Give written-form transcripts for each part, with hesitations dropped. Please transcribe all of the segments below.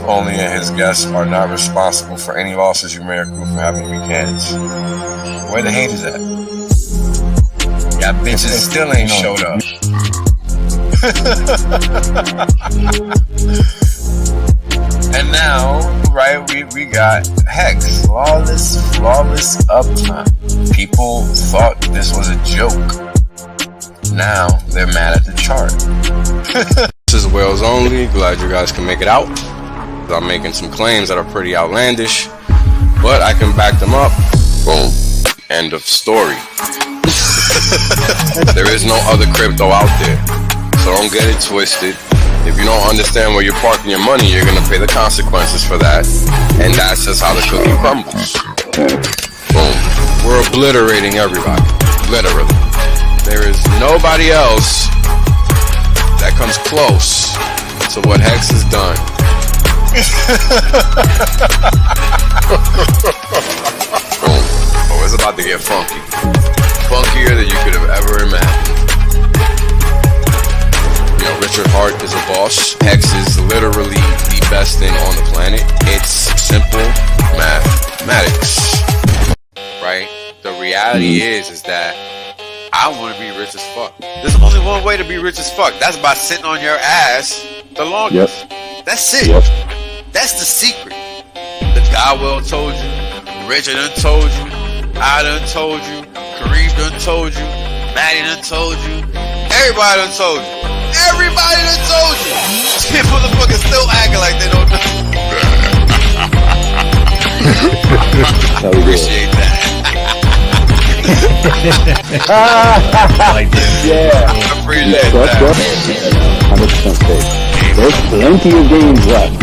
only and his guests are not responsible for any losses you may accrue for having weekends. Where the haters at? Y'all bitches still ain't showed up. And now, right, we got Hex, flawless uptime. People thought this was a joke. Now they're mad at the chart. This is Wales Only. Glad you guys can make it out. I'm making some claims that are pretty outlandish, but I can back them up. Boom. End of story. There is no other crypto out there, so don't get it twisted. If you don't understand where you're parking your money, you're gonna pay the consequences for that, and that's just how the cookie crumbles. Boom. We're obliterating everybody, literally. There is nobody else that comes close to what Hex has done. Boom. Oh, it's about to get funky. Funkier than you could have ever imagined. You know, Richard Hart is a boss. Hex is literally the best thing on the planet. It's simple mathematics, right? The reality is that I want to be rich as fuck. There's only one way to be rich as fuck. That's by sitting on your ass the longest. Yep. That's it. Yep. That's the secret. The guy well told you. Richard done told you. I done told you. Kareem done told you. Maddie done told you. Everybody done told you. Everybody done told you. These motherfuckers still acting like they don't know. Appreciate that. Yeah. I appreciate that. 100% safe. There's plenty of games left.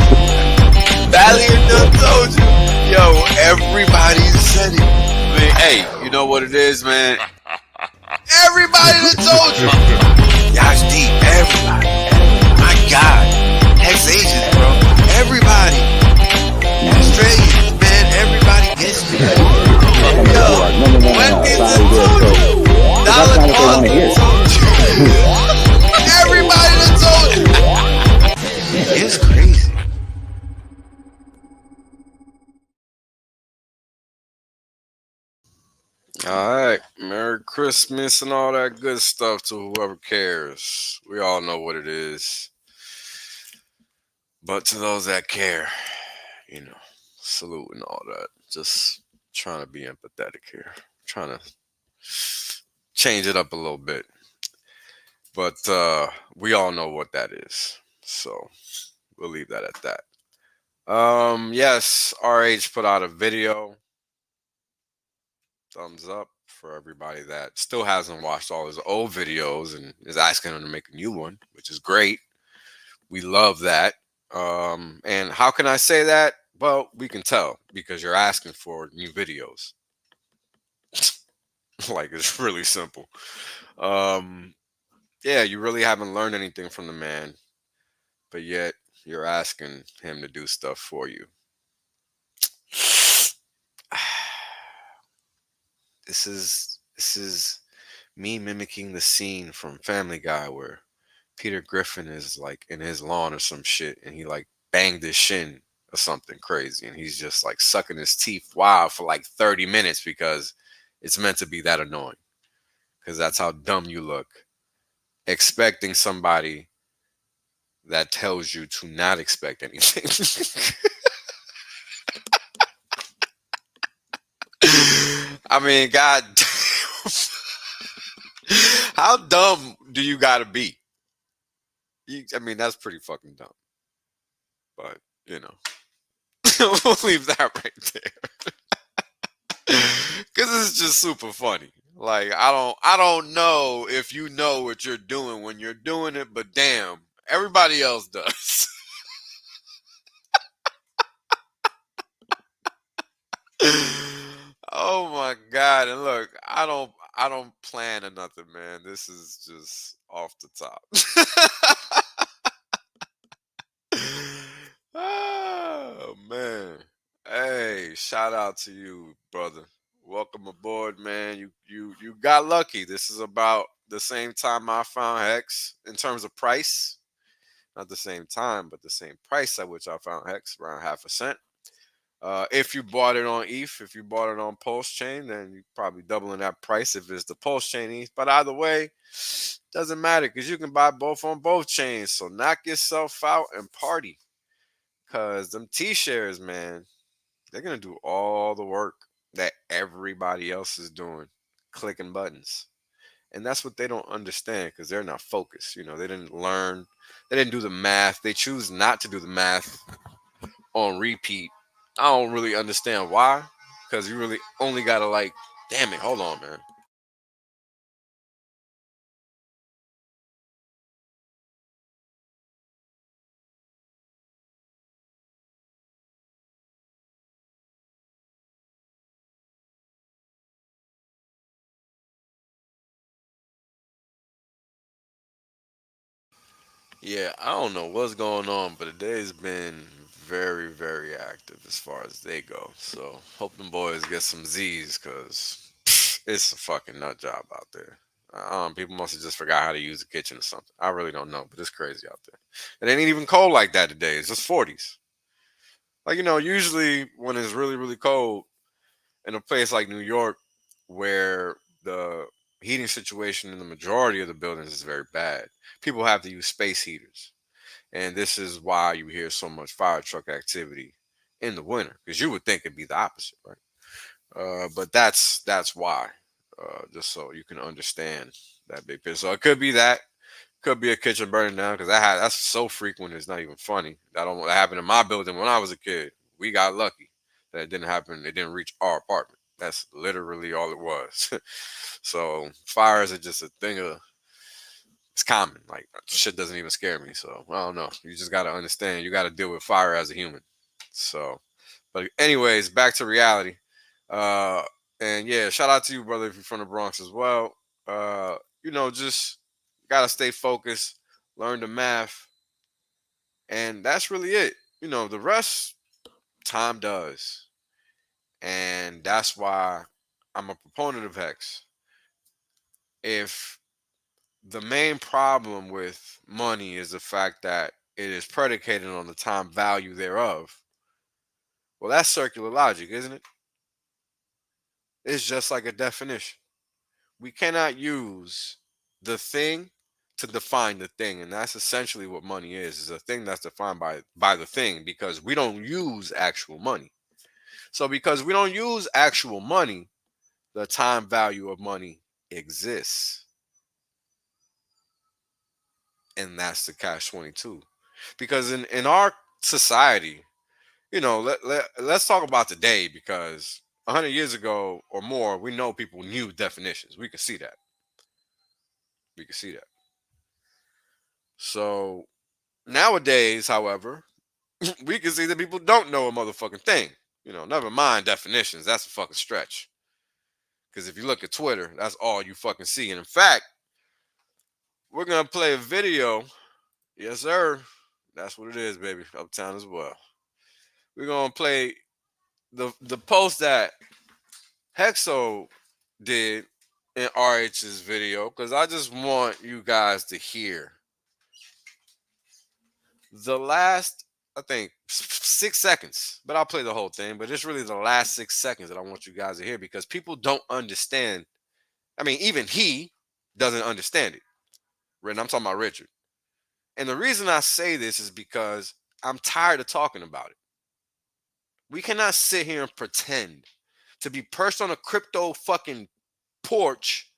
Valiant done told you. Yo, everybody said it. Man, hey, you know what it is, man? Everybody done told you. Y'all's deep. Everybody. My God. Ex-Asians, bro. Everybody. Australians, man. Everybody gets me. Yo, when is it told you? Dollar told you. Everybody done told you. It's crazy. Alright, Merry Christmas and all that good stuff to whoever cares. We all know what it is. But to those that care, you know, salute and all that. Just trying to be empathetic here. Trying to change it up a little bit. But we all know what that is. So we'll leave that at that. Yes, RH put out a video. Thumbs up for everybody that still hasn't watched all his old videos and is asking him to make a new one, which is great. We love that. And how can I say that? Well, we can tell because you're asking for new videos. Like, it's really simple. Yeah, you really haven't learned anything from the man, but yet you're asking him to do stuff for you. This is me mimicking the scene from Family Guy where Peter Griffin is like in his lawn or some shit and he like banged his shin or something crazy and he's just like sucking his teeth wild for like 30 minutes because it's meant to be that annoying. Because that's how dumb you look. Expecting somebody that tells you to not expect anything. I mean, God damn. How dumb do you gotta be? I mean, that's pretty fucking dumb. But, you know. We'll leave that right there. Because it's just super funny. Like, I don't know if you know what you're doing when you're doing it, but damn, everybody else does. Oh my God. And look, I don't plan or nothing, man. This is just off the top. Oh man. Hey, shout out to you, brother. Welcome aboard, man. You got lucky. This is about the same time I found Hex in terms of price. Not the same time, but the same price at which I found Hex, around half a cent. If you bought it on ETH, if you bought it on Pulse Chain, then you're probably doubling that price if it's the Pulse Chain ETH. But either way, doesn't matter because you can buy both on both chains. So knock yourself out and party. Because them T-shares, man, they're going to do all the work that everybody else is doing, clicking buttons. And that's what they don't understand because they're not focused. They didn't learn, they didn't do the math. They choose not to do the math on repeat. I don't really understand why, because you really only gotta damn it, hold on, man. Yeah, I don't know what's going on, but today's been very, very active as far as they go. So hope them boys get some Z's, cause it's a fucking nut job out there. People must have just forgot how to use the kitchen or something. I really don't know, but it's crazy out there. And it ain't even cold like that today. It's just 40s. Usually when it's really, really cold in a place like New York, where the heating situation in the majority of the buildings is very bad, people have to use space heaters. And this is why you hear so much fire truck activity in the winter, because you would think it'd be the opposite, right? But that's why. Just so you can understand that big picture. So it could be that, could be a kitchen burning down, because that's so frequent. It's not even funny. That happened in my building when I was a kid. We got lucky that it didn't happen. It didn't reach our apartment. That's literally all it was. So fires are just a thing of, it's common. Like shit doesn't even scare me. So I don't know. You just gotta understand. You gotta deal with fire as a human. So, but anyways, back to reality. Uh, and yeah, shout out to you, brother, if you're from the Bronx as well. Just gotta stay focused, learn the math, and that's really it. The rest time does, and that's why I'm a proponent of Hex. If the main problem with money is the fact that it is predicated on the time value thereof, well, that's circular logic, isn't it? It's just like a definition. We cannot use the thing to define the thing, and that's essentially what money is a thing that's defined by the thing, because we don't use actual money. So because we don't use actual money, the time value of money exists, and that's the catch 22. Because in our society, let's talk about today, because 100 years ago or more, we know people knew definitions. We can see that. We can see that. So nowadays, however, we can see that people don't know a motherfucking thing. Never mind definitions. That's a fucking stretch. Because if you look at Twitter, that's all you fucking see. And in fact, we're gonna play a video. Yes, sir. That's what it is, baby. Uptown as well. We're gonna play the post that Hexo did in RH's video, because I just want you guys to hear the last, I think, 6 seconds, but I'll play the whole thing. But it's really the last 6 seconds that I want you guys to hear, because people don't understand. I mean, even he doesn't understand it. I'm talking about Richard. And the reason I say this is because I'm tired of talking about it. We cannot sit here and pretend to be perched on a crypto fucking porch,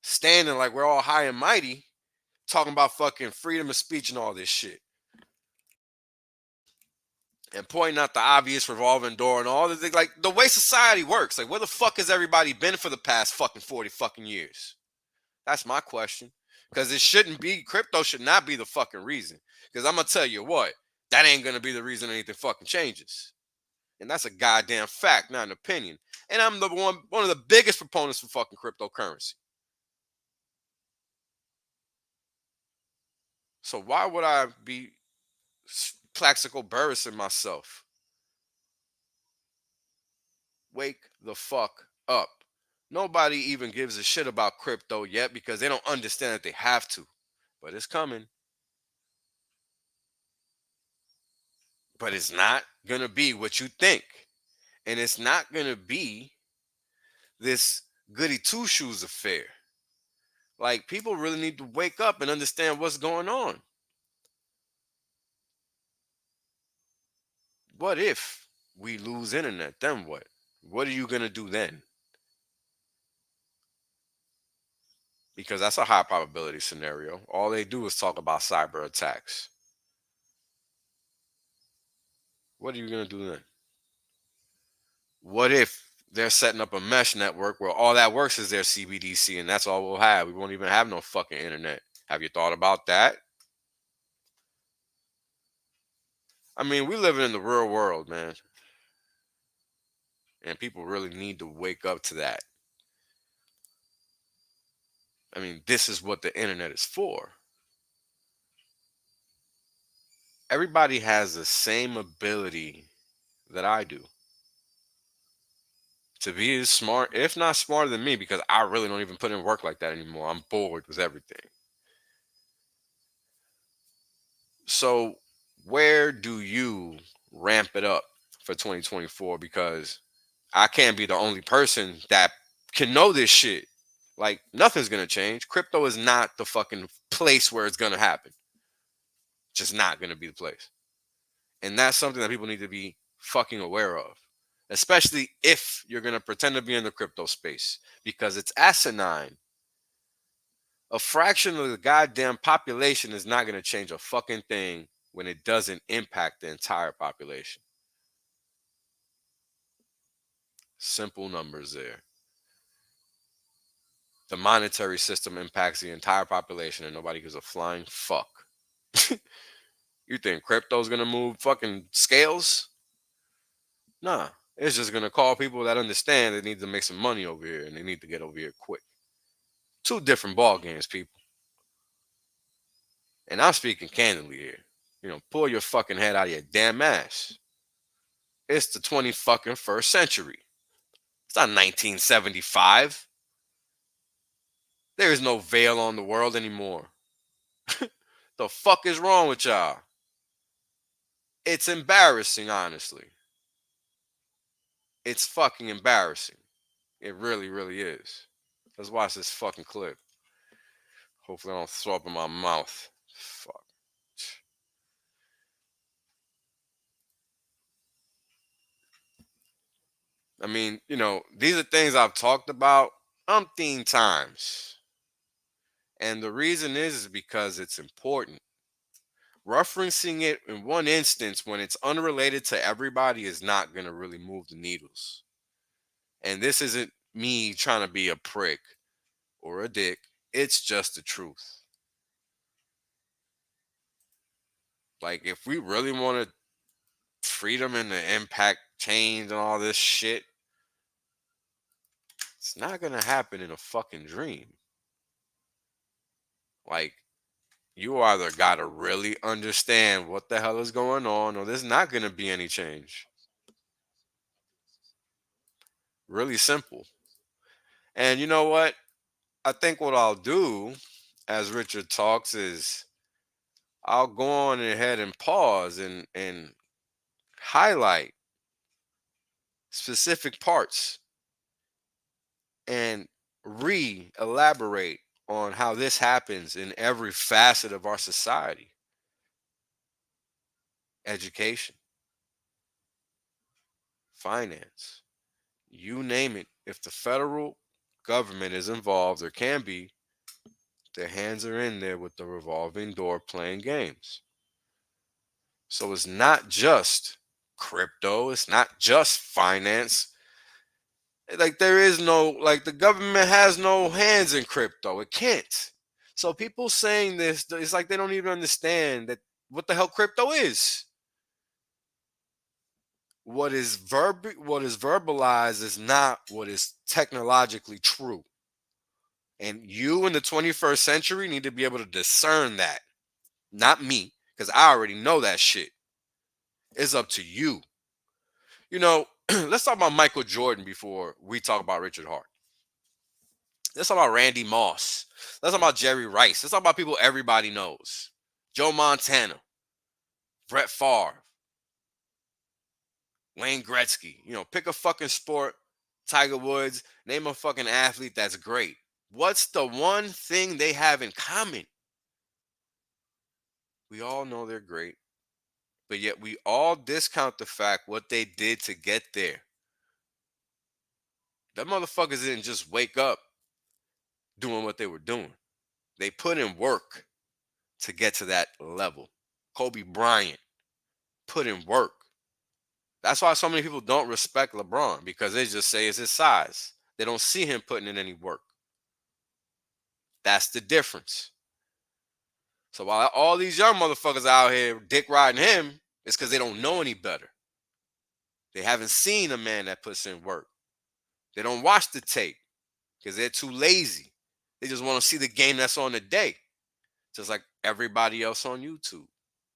standing like we're all high and mighty, talking about fucking freedom of speech and all this shit, and pointing out the obvious revolving door and all this. Like the way society works. Like where the fuck has everybody been for the past fucking 40 fucking years? That's my question. Because it shouldn't be, crypto should not be the fucking reason. Because I'm gonna tell you what, that ain't gonna be the reason anything fucking changes. And that's a goddamn fact, not an opinion. And I'm the one of the biggest proponents for fucking cryptocurrency. So why would I be Plaxico Burris myself? Wake the fuck up. Nobody even gives a shit about crypto yet because they don't understand that they have to. But it's coming. But it's not going to be what you think. And it's not going to be this goody two shoes affair. Like, people really need to wake up and understand what's going on. What if we lose internet? Then what? What are you going to do then? Because that's a high probability scenario. All they do is talk about cyber attacks. What are you going to do then? What if they're setting up a mesh network where all that works is their CBDC and that's all we'll have? We won't even have no fucking internet. Have you thought about that? I mean, we live in the real world, man. And people really need to wake up to that. I mean, this is what the internet is for. Everybody has the same ability that I do to be as smart, if not smarter than me, because I really don't even put in work like that anymore. I'm bored with everything. So, where do you ramp it up for 2024? Because I can't be the only person that can know this shit. Like, nothing's going to change. Crypto is not the fucking place where it's going to happen. Just not going to be the place. And that's something that people need to be fucking aware of, especially if you're going to pretend to be in the crypto space, because it's asinine. A fraction of the goddamn population is not going to change a fucking thing when it doesn't impact the entire population. Simple numbers there. The monetary system impacts the entire population and nobody gives a flying fuck. You think crypto's going to move fucking scales? Nah, it's just going to call people that understand they need to make some money over here and they need to get over here quick. Two different ball games, people. And I'm speaking candidly here. You know, pull your fucking head out of your damn ass. It's the 21st century. It's not 1975. There is no veil on the world anymore. The fuck is wrong with y'all? It's embarrassing, honestly. It's fucking embarrassing. It really, really is. Let's watch this fucking clip. Hopefully I don't throw up in my mouth. Fuck. I mean, you know, these are things I've talked about umpteen times. And the reason is because it's important. Referencing it in one instance when it's unrelated to everybody is not going to really move the needles. And this isn't me trying to be a prick or a dick. It's just the truth. Like, if we really wanted freedom and the impact change and all this shit, it's not going to happen in a fucking dream. Like, you either got to really understand what the hell is going on or there's not going to be any change. Really simple. And you know what? I think what I'll do as Richard talks is I'll go on ahead and pause and highlight specific parts and re-elaborate on how this happens in every facet of our society. Education, finance, you name it. If the federal government is involved, or can be, their hands are in there with the revolving door playing games. So it's not just crypto, it's not just finance. Like, there is no, like, the government has no hands in crypto. It can't. So people saying this, it's like they don't even understand that what the hell crypto is. What is verbalized is not what is technologically true. And you in the 21st century need to be able to discern that. Not me, because I already know that shit. It's up to you. You know, let's talk about Michael Jordan before we talk about Richard Hart. Let's talk about Randy Moss. Let's talk about Jerry Rice. Let's talk about people everybody knows. Joe Montana, Brett Favre, Wayne Gretzky. Pick a fucking sport. Tiger Woods. Name a fucking athlete that's great. What's the one thing they have in common? We all know they're great, but yet we all discount the fact what they did to get there. That motherfuckers didn't just wake up doing what they were doing. They put in work to get to that level. Kobe Bryant put in work. That's why so many people don't respect LeBron, because they just say it's his size. They don't see him putting in any work. That's the difference. So while all these young motherfuckers out here dick riding him, it's because they don't know any better. They haven't seen a man that puts in work. They don't watch the tape because they're too lazy. They just want to see the game that's on the day, just like everybody else on YouTube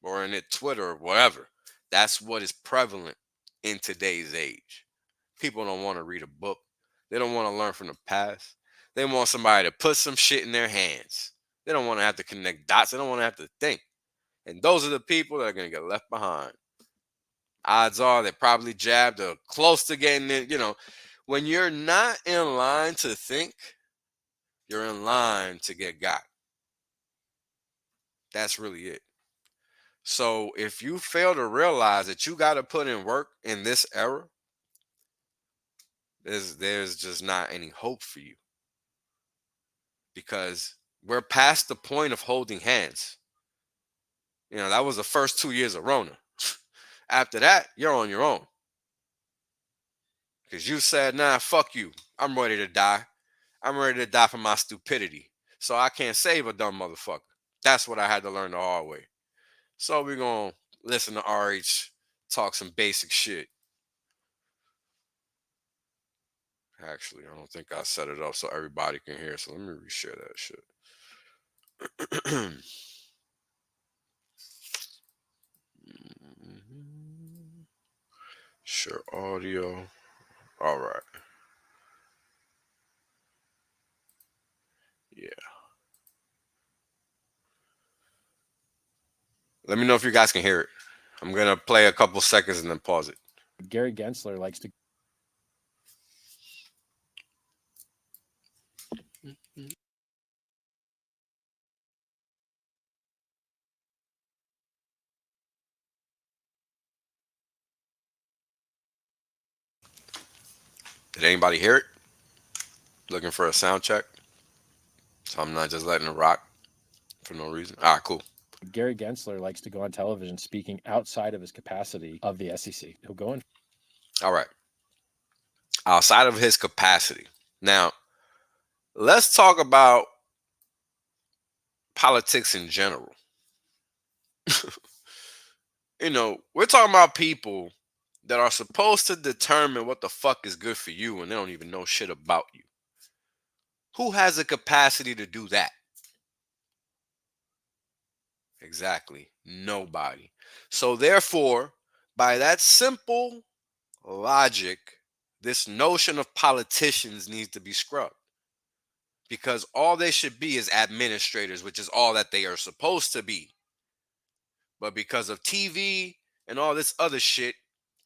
or in Twitter or whatever. That's what is prevalent in today's age. People don't want to read a book. They don't want to learn from the past. They want somebody to put some shit in their hands. They don't want to have to connect dots. They don't want to have to think. And those are the people that are going to get left behind. Odds are they're probably jabbed or close to getting it. When you're not in line to think, you're in line to get got. That's really it. So if you fail to realize that you got to put in work in this era, there's just not any hope for you, because we're past the point of holding hands. That was the first 2 years of Rona. After that, you're on your own, because you said, nah, fuck you. I'm ready to die. I'm ready to die for my stupidity. So I can't save a dumb motherfucker. That's what I had to learn the hard way. So we're going to listen to RH talk some basic shit. Actually, I don't think I set it up so everybody can hear. So let me reshare that shit. Share audio. All right. Yeah. Let me know if you guys can hear it. I'm going to play a couple seconds and then pause it. Gary Gensler likes to. Did anybody hear it? Looking for a sound check? So I'm not just letting it rock for no reason. All right, cool. Gary Gensler likes to go on television speaking outside of his capacity of the SEC. He'll go in. All right. Outside of his capacity. Now, let's talk about politics in general. We're talking about people that are supposed to determine what the fuck is good for you, and they don't even know shit about you. Who has the capacity to do that? Exactly. Nobody. So therefore, by that simple logic, this notion of politicians needs to be scrubbed. Because all they should be is administrators, which is all that they are supposed to be. But because of TV and all this other shit,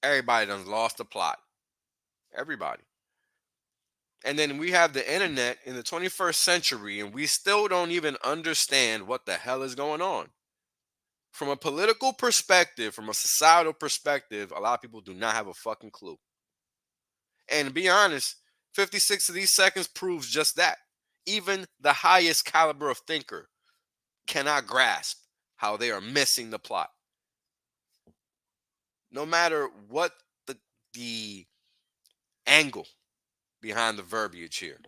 everybody done lost the plot. Everybody. And then we have the internet in the 21st century, and we still don't even understand what the hell is going on. From a political perspective, from a societal perspective, a lot of people do not have a fucking clue. And to be honest, 56 of these seconds proves just that. Even the highest caliber of thinker cannot grasp how they are missing the plot. No matter what the angle behind the verbiage here,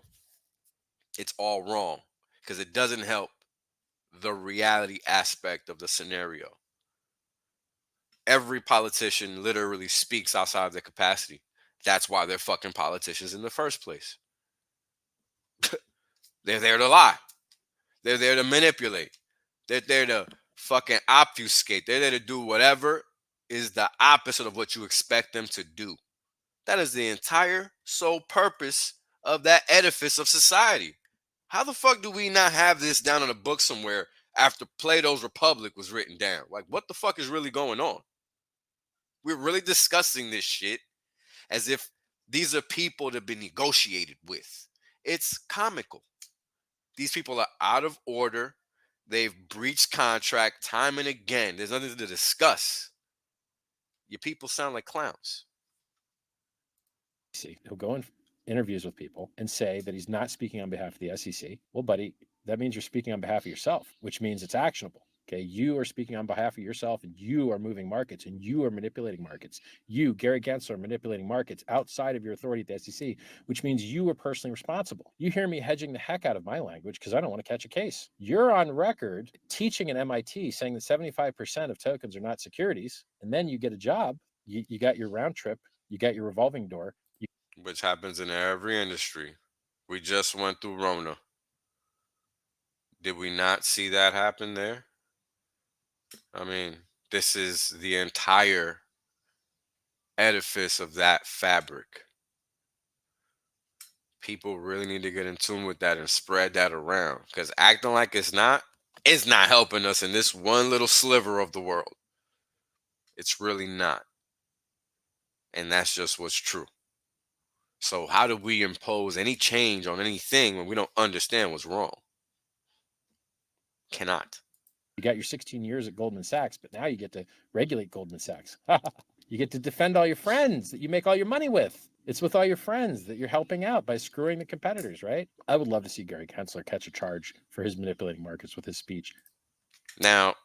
it's all wrong, because it doesn't help the reality aspect of the scenario. Every politician literally speaks outside of their capacity. That's why they're fucking politicians in the first place. They're there to lie. They're there to manipulate. They're there to fucking obfuscate. They're there to do whatever is the opposite of what you expect them to do. That is the entire sole purpose of that edifice of society. How the fuck do we not have this down in a book somewhere after Plato's Republic was written down? Like, what the fuck is really going on? We're really discussing this shit as if these are people to be negotiated with. It's comical. These people are out of order. They've breached contract time and again. There's nothing to discuss. Your people sound like clowns. He'll go in interviews with people and say that he's not speaking on behalf of the SEC. Well, buddy, that means you're speaking on behalf of yourself, which means it's actionable. Okay, you are speaking on behalf of yourself, and you are moving markets, and you are manipulating markets. You, Gary Gensler, are manipulating markets outside of your authority at the SEC, which means you are personally responsible. You hear me hedging the heck out of my language because I don't want to catch a case. You're on record teaching at MIT saying that 75% of tokens are not securities, and then you get a job. You got your round trip, you got your revolving door, Which happens in every industry. We just went through Rona. Did we not see that happen there? I mean, this is the entire edifice of that fabric. People really need to get in tune with that and spread that around, because acting like it's not helping us in this one little sliver of the world. It's really not. And that's just what's true. So how do we impose any change on anything when we don't understand what's wrong? Cannot. You got your 16 years at Goldman Sachs, but now you get to regulate Goldman Sachs. You get to defend all your friends that you make all your money with. It's with all your friends that you're helping out by screwing the competitors, right? I would love to see Gary Gensler catch a charge for his manipulating markets with his speech. Now,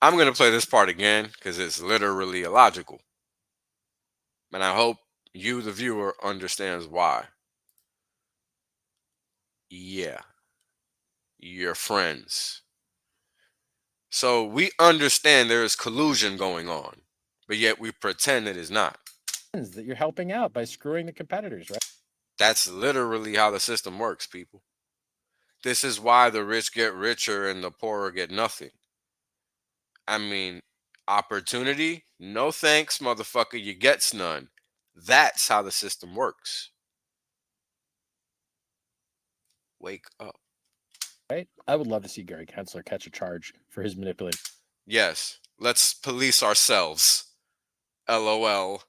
I'm going to play this part again because it's literally illogical. And I hope you, the viewer, understands why. Yeah, your friends. So we understand there is collusion going on, but yet we pretend it is not. That you're helping out by screwing the competitors, right? That's literally how the system works, people. This is why the rich get richer and the poorer get nothing. I mean, opportunity? No thanks, motherfucker. You gets none. That's how the system works. Wake up. Right? I would love to see Gary Gensler catch a charge for his manipulating. Yes, let's police ourselves. LOL.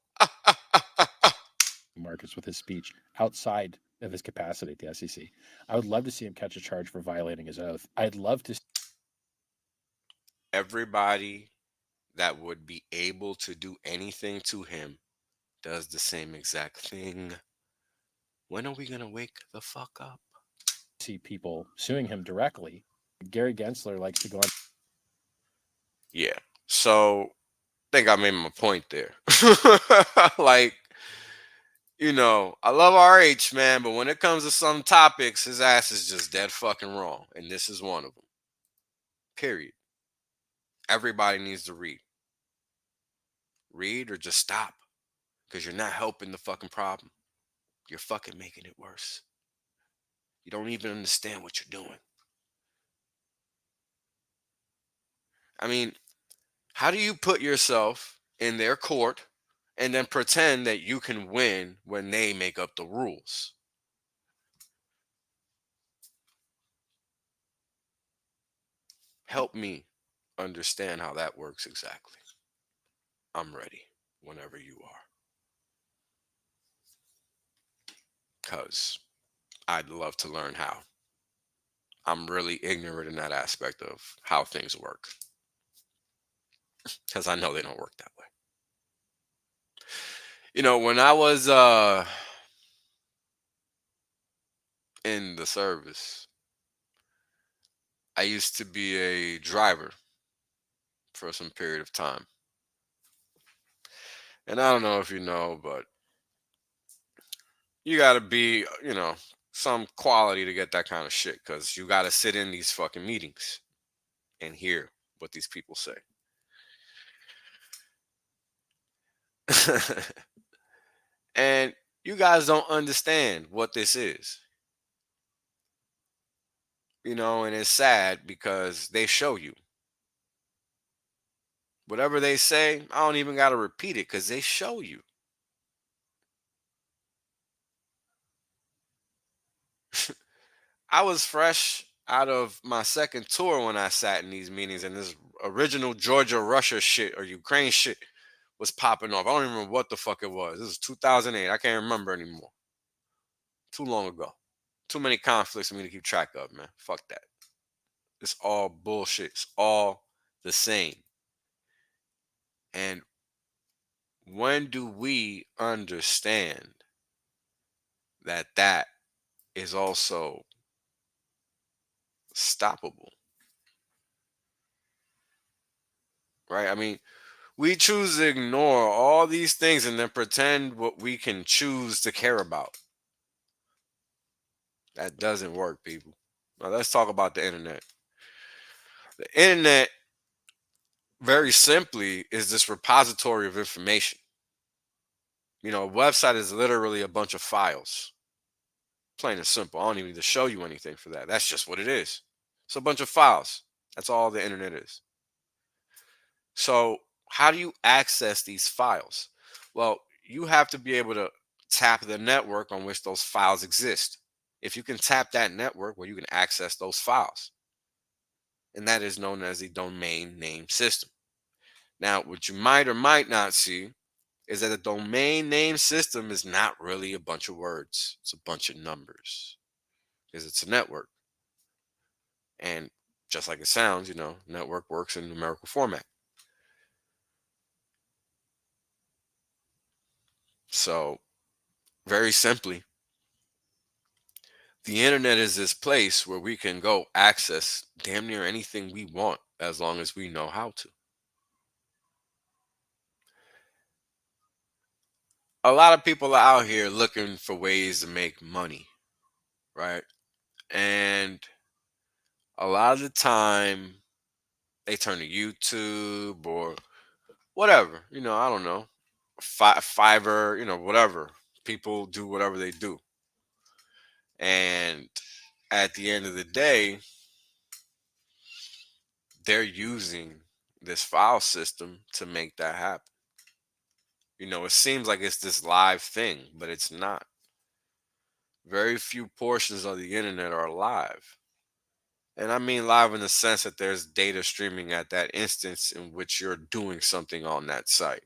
Markets with his speech outside of his capacity at the SEC. I would love to see him catch a charge for violating his oath. I'd love to. Everybody that would be able to do anything to him does the same exact thing. When are we going to wake the fuck up? See people suing him directly. Gary Gensler likes to go on. Yeah. So I think I made my point there. Like, you know, I love RH, man, but when it comes to some topics, his ass is just dead fucking wrong. And this is one of them. Period. Everybody needs to read. Read or just stop. Because you're not helping the fucking problem. You're fucking making it worse. You don't even understand what you're doing. I mean, how do you put yourself in their court and then pretend that you can win when they make up the rules? Help me understand how that works exactly. I'm ready whenever you are. Because I'd love to learn how. I'm really ignorant in that aspect of how things work. Because I know they don't work that way. You know, when I was in the service, I used to be a driver for some period of time. And I don't know if you know, but you got to be, you know, some quality to get that kind of shit, because you got to sit in these fucking meetings and hear what these people say. And you guys don't understand what this is. You know, and it's sad because they show you. Whatever they say, I don't even got to repeat it because they show you. I was fresh out of my second tour when I sat in these meetings, and this original Georgia Russia shit or Ukraine shit was popping off. I don't even remember what the fuck it was. This was 2008. I can't remember anymore. Too long ago. Too many conflicts for me to keep track of, man. Fuck that. It's all bullshit. It's all the same. And when do we understand that that is also stoppable? Right? I mean, we choose to ignore all these things and then pretend what we can choose to care about. That doesn't work, people. Now let's talk about the internet. The internet, very simply, is this repository of information. A website is literally a bunch of files. Plain and simple. I don't even need to show you anything for that. That's just what it is. It's a bunch of files. That's all the internet is. So, how do you access these files? Well, you have to be able to tap the network on which those files exist. If you can tap that network, well, you can access those files. And that is known as the domain name system. Now, what you might or might not see is that the domain name system is not really a bunch of words. It's a bunch of numbers because it's a network. And just like it sounds, network works in numerical format. So, very simply, the internet is this place where we can go access damn near anything we want as long as we know how to. A lot of people are out here looking for ways to make money, right? And a lot of the time they turn to YouTube or whatever, I don't know, Fiverr, whatever. People do whatever they do. And at the end of the day, they're using this file system to make that happen. It seems like it's this live thing, but it's not. Very few portions of the internet are live. And I mean live in the sense that there's data streaming at that instance in which you're doing something on that site.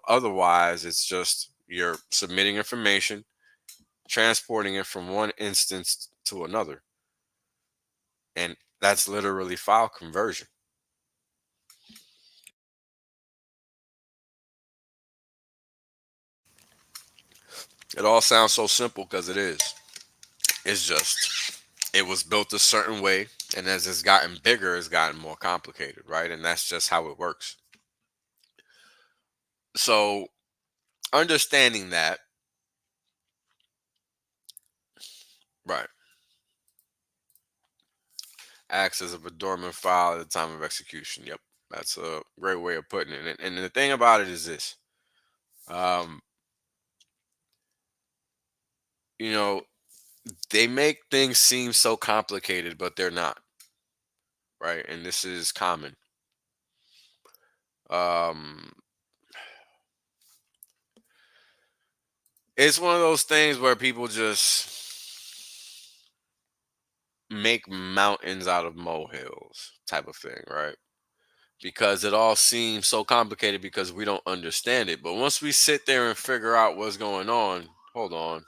Otherwise, it's just you're submitting information, transporting it from one instance to another. And that's literally file conversion. It all sounds so simple because it is. It's just, it was built a certain way. And as it's gotten bigger, it's gotten more complicated, right? And that's just how it works. So, understanding that, right, acts as a dormant file at the time of execution. Yep. That's a great way of putting it. And the thing about it is this. Um, you know, they make things seem so complicated, but they're not, right? And this is common. Um, it's one of those things where people just make mountains out of molehills type of thing, right? Because it all seems so complicated because we don't understand it. But once we sit there and figure out what's going on, hold on.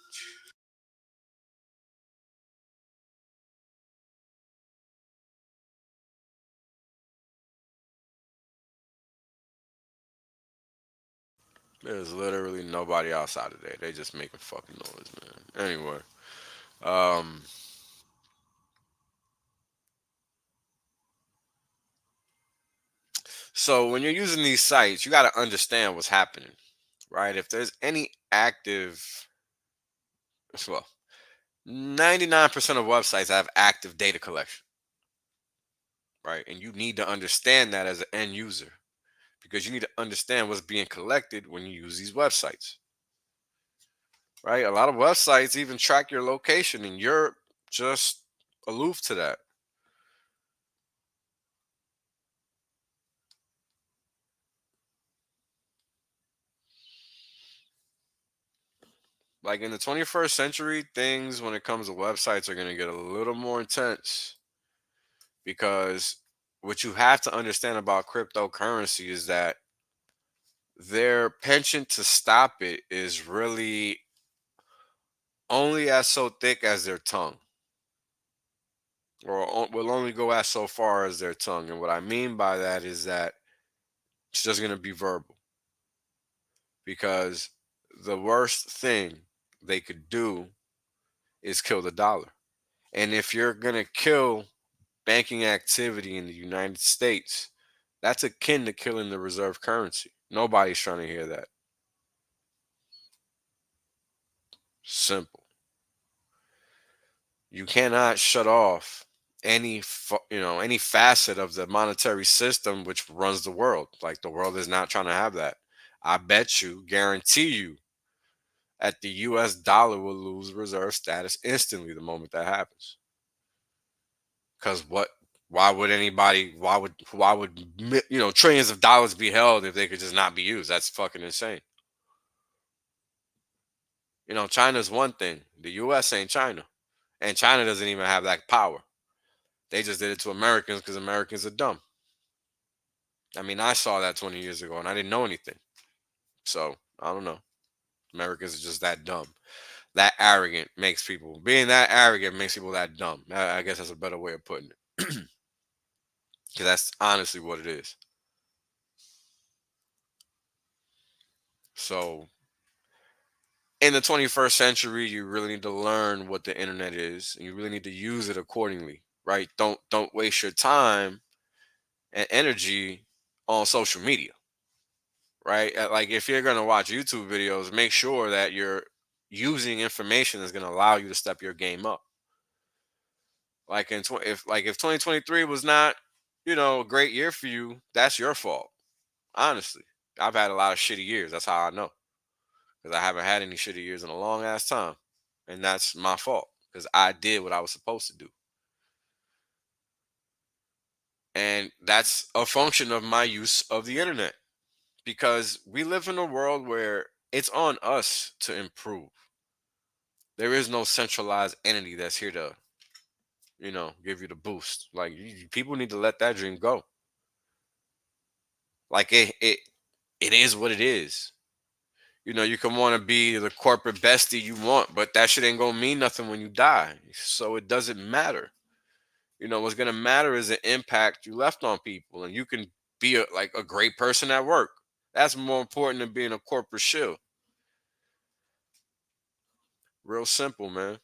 There's literally nobody outside today. They just making fucking noise, man. Anyway, um, so when you're using these sites, you got to understand what's happening, right? If there's any active, well, 99% of websites have active data collection, right? And you need to understand that as an end user because you need to understand what's being collected when you use these websites, right? A lot of websites even track your location and you're just aloof to that. Like in the 21st century, things when it comes to websites are going to get a little more intense because what you have to understand about cryptocurrency is that their penchant to stop it is really only as so thick as their tongue, or will only go as so far as their tongue. And what I mean by that is that it's just going to be verbal, because the worst thing they could do is kill the dollar. And if you're going to kill banking activity in the United States, that's akin to killing the reserve currency. Nobody's trying to hear that. Simple. You cannot shut off any facet of the monetary system which runs the world. Like, the world is not trying to have that. I bet you, guarantee you, that the US dollar will lose reserve status instantly the moment that happens. Cuz why would trillions of dollars be held if they could just not be used? That's fucking insane. China's one thing. The US ain't China. And China doesn't even have that power. They just did it to Americans because Americans are dumb. I mean, I saw that 20 years ago and I didn't know anything. So, I don't know. Americans are just that dumb. That arrogant makes people, being that arrogant makes people that dumb. I guess that's a better way of putting it. Because that's honestly what it is. So, in the 21st century, you really need to learn what the internet is, and you really need to use it accordingly, right? Don't waste your time and energy on social media, right? Like, if you're gonna watch YouTube videos, make sure that you're using information that's gonna allow you to step your game up. Like, if 2023 was not, a great year for you, that's your fault. Honestly, I've had a lot of shitty years. That's how I know, because I haven't had any shitty years in a long ass time, and that's my fault because I did what I was supposed to do, and that's a function of my use of the internet. Because we live in a world where it's on us to improve. There is no centralized entity that's here to, give you the boost. Like, people need to let that dream go. Like, it is what it is. You can want to be the corporate bestie you want, but that shit ain't gonna mean nothing when you die. So it doesn't matter. What's gonna matter is the impact you left on people, and you can be a great person at work. That's more important than being a corporate shill. Real simple, man.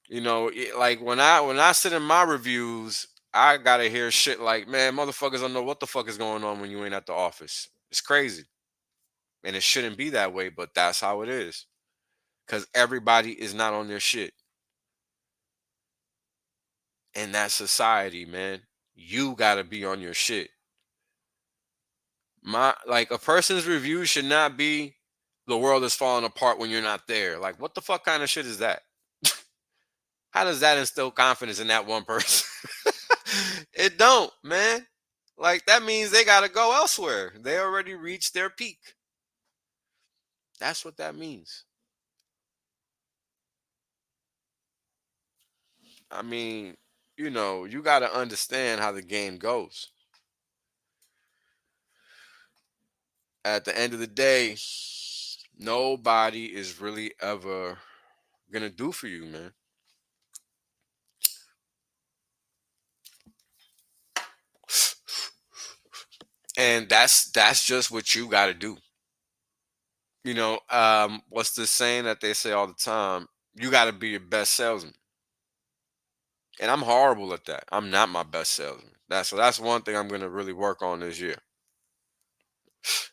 Like, when I sit in my reviews, I gotta hear shit like, man, motherfuckers don't know what the fuck is going on when you ain't at the office. It's crazy. And it shouldn't be that way, but that's how it is. Because everybody is not on their shit. And that's society, man. You gotta be on your shit. A person's review should not be, the world is falling apart when you're not there. Like, what the fuck kind of shit is that? How does that instill confidence in that one person? It don't, man. Like, that means they gotta go elsewhere. They already reached their peak. That's what that means. I mean, you gotta understand how the game goes. At the end of the day, nobody is really ever gonna do for you, man. And that's just what you got to do. What's the saying that they say all the time? You got to be your best salesman. And I'm horrible at that. I'm not my best salesman. That's one thing I'm gonna really work on this year.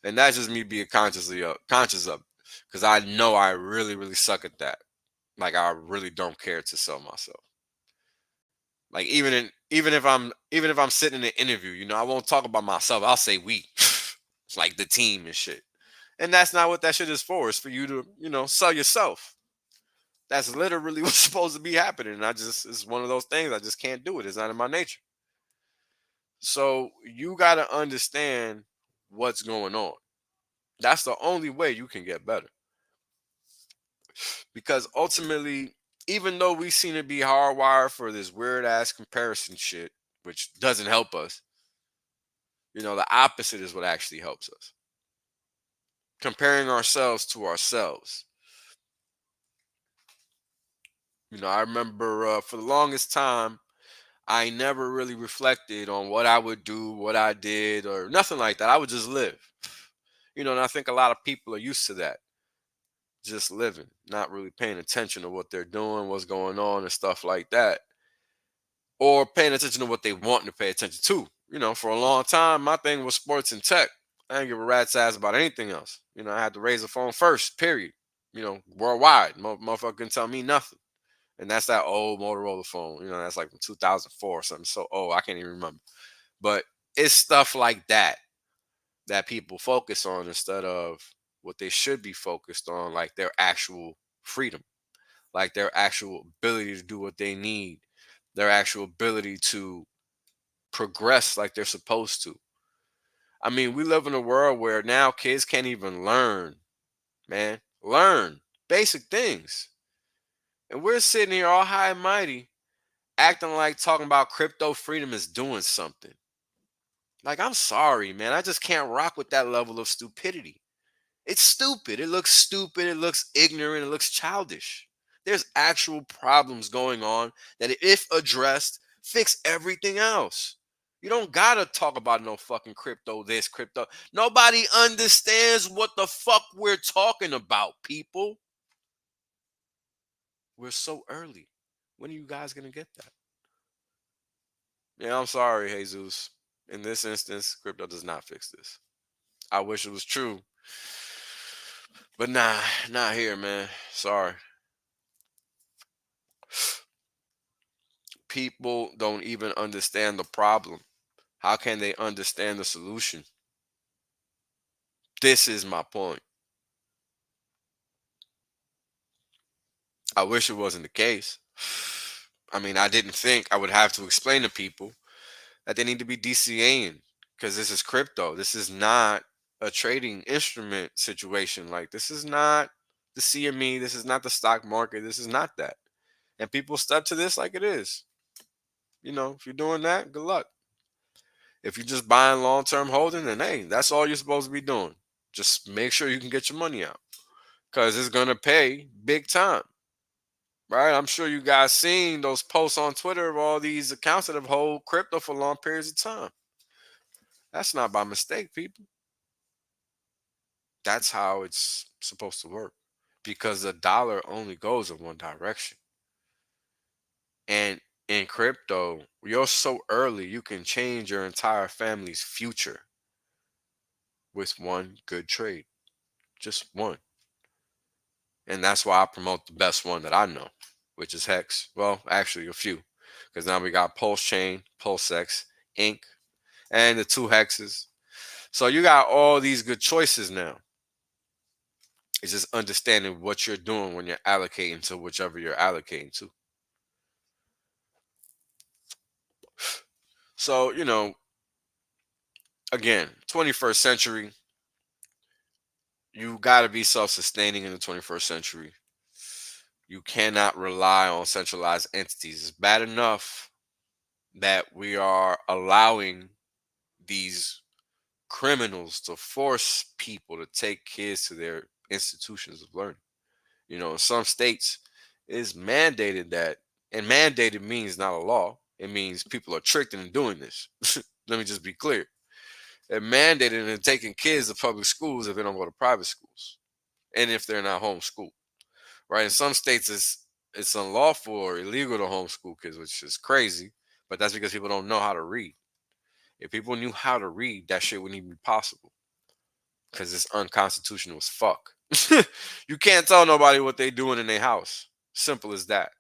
And that's just me being conscious of it, because I know I really, really suck at that. Like, I really don't care to sell myself. Like, even if I'm sitting in an interview, I won't talk about myself. I'll say we. It's like the team and shit. And that's not what that shit is for. It's for you to, sell yourself. That's literally what's supposed to be happening. And it's one of those things. I just can't do it. It's not in my nature. So you got to understand what's going on. That's the only way you can get better. Because ultimately, even though we seem to be hardwired for this weird ass comparison shit, which doesn't help us, The opposite is what actually helps us. Comparing ourselves to ourselves. I remember for the longest time, I never really reflected on what I would do, what I did, or nothing like that. I would just live. And I think a lot of people are used to that. Just living, not really paying attention to what they're doing, what's going on, and stuff like that. Or paying attention to what they want to pay attention to. For a long time, my thing was sports and tech. I didn't give a rat's ass about anything else. I had to raise the phone first, period. Worldwide. Motherfucker couldn't tell me nothing. And that's that old Motorola phone. That's like from 2004 or something. So old, I can't even remember. But it's stuff like that people focus on instead of what they should be focused on, like their actual freedom, like their actual ability to do what they need, their actual ability to progress like they're supposed to. I mean, we live in a world where now kids can't even learn, man. Learn basic things. And we're sitting here all high and mighty, acting like talking about crypto freedom is doing something. Like, I'm sorry, man. I just can't rock with that level of stupidity. It's stupid. It looks stupid. It looks ignorant. It looks childish. There's actual problems going on that, if addressed, fix everything else. You don't gotta talk about no fucking crypto this, crypto. Nobody understands what the fuck we're talking about, people. We're so early. When are you guys gonna get that? Yeah, I'm sorry, Jesus. In this instance, crypto does not fix this. I wish it was true. But nah, not here, man. Sorry. People don't even understand the problem. How can they understand the solution? This is my point. I wish it wasn't the case. I mean, I didn't think I would have to explain to people that they need to be DCAing because this is crypto. This is not a trading instrument situation. Like, this is not the CME. This is not the stock market. This is not that. And people step to this like it is. If you're doing that, good luck. If you're just buying long-term holding, then hey, that's all you're supposed to be doing. Just make sure you can get your money out because it's going to pay big time. Right? I'm sure you guys seen those posts on Twitter of all these accounts that have hold crypto for long periods of time. That's not by mistake, people. That's how it's supposed to work because the dollar only goes in one direction. And in crypto, you're so early, you can change your entire family's future with one good trade. Just one. And that's why I promote the best one that I know, which is Hex. Well, actually, a few. Because now we got Pulse Chain, PulseX, Inc., and the two hexes. So you got all these good choices now. It's just understanding what you're doing when you're allocating to whichever you're allocating to. So, again, 21st century, you got to be self-sustaining in the 21st century. You cannot rely on centralized entities. It's bad enough that we are allowing these criminals to force people to take kids to their institutions of learning. In some states, it's mandated that, and mandated means not a law. It means people are tricked into doing this. Let me just be clear. They're mandated in taking kids to public schools if they don't go to private schools, and if they're not homeschooled. Right? In some states, it's unlawful or illegal to homeschool kids, which is crazy. But that's because people don't know how to read. If people knew how to read, that shit wouldn't even be possible. Because it's unconstitutional as fuck. You can't tell nobody what they doing in their house. Simple as that.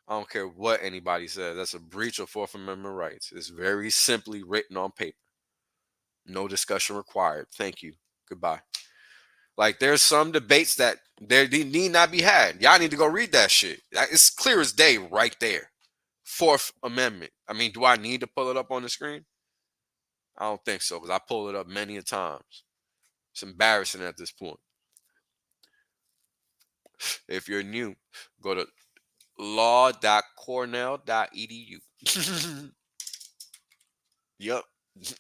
I don't care what anybody says. That's a breach of Fourth Amendment rights. It's very simply written on paper. No discussion required. Thank you. Goodbye. Like, there's some debates that they need not be had. Y'all need to go read that shit. It's clear as day right there. Fourth Amendment. I mean, do I need to pull it up on the screen? I don't think so, because I pulled it up many a times. It's embarrassing at this point. If you're new, go to law.cornell.edu. Yep.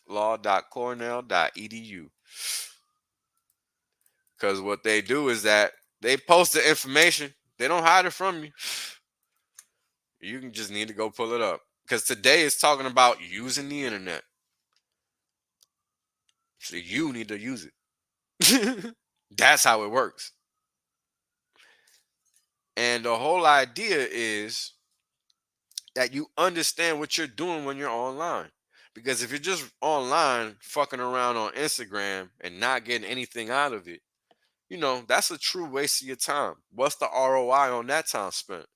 law.cornell.edu. Because what they do is that they post the information, they don't hide it from you. You can just need to go pull it up. Because today is talking about using the internet. So you need to use it. That's how it works. And the whole idea is that you understand what you're doing when you're online. Because if you're just online fucking around on Instagram and not getting anything out of it, that's a true waste of your time. What's the ROI on that time spent?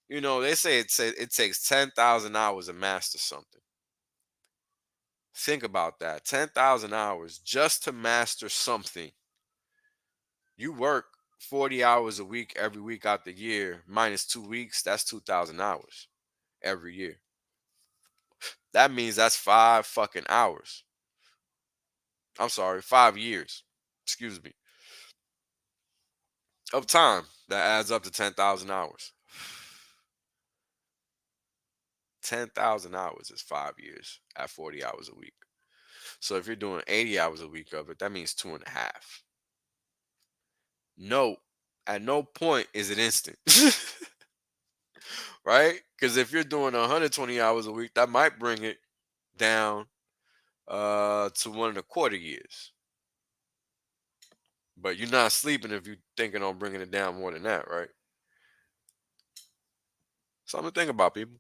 They say it takes 10,000 hours to master something. Think about that. 10,000 hours just to master something. You work 40 hours a week every week out the year, minus 2 weeks, that's 2,000 hours every year. That means that's 5 fucking hours. I'm sorry, 5 years. Excuse me. Of time that adds up to 10,000 hours. 10,000 hours is 5 years at 40 hours a week. So if you're doing 80 hours a week of it, that means 2.5. No, at no point is it instant. Right? Because if you're doing 120 hours a week, that might bring it down to 1.25 years. But you're not sleeping if you're thinking on bringing it down more than that, right? Something to think about, people.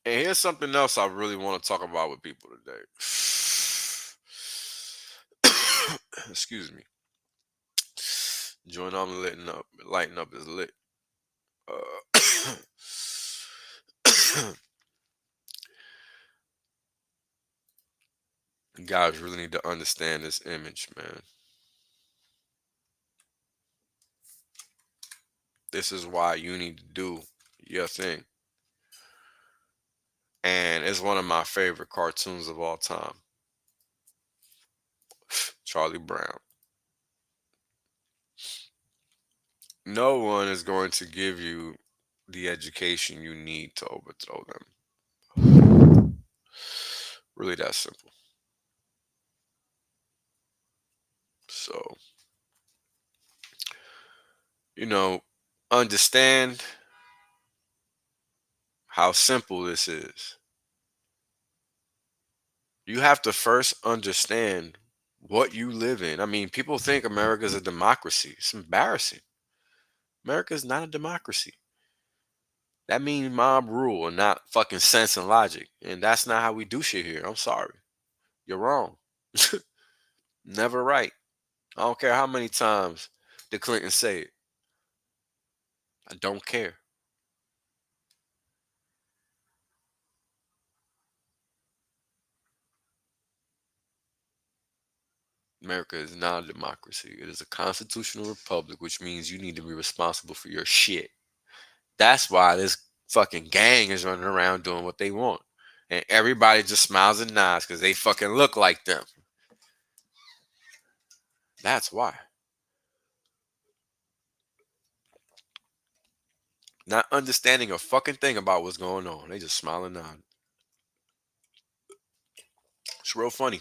And here's something else I really want to talk about with people today. Excuse me. Join on lighting up is lit. You guys really need to understand this image, man. This is why you need to do your thing. And it's one of my favorite cartoons of all time. Charlie Brown. No one is going to give you the education you need to overthrow them. Really that simple. So, understand how simple this is. You have to first understand what you live in. I mean, people think America's a democracy. It's embarrassing. America is not a democracy. That means mob rule and not fucking sense and logic. And that's not how we do shit here. I'm sorry. You're wrong. Never right. I don't care how many times the Clintons say it. I don't care. America is not a democracy. It is a constitutional republic, which means you need to be responsible for your shit. That's why this fucking gang is running around doing what they want. And everybody just smiles and nods because they fucking look like them. That's why. Not understanding a fucking thing about what's going on. They just smile and nod. It's real funny.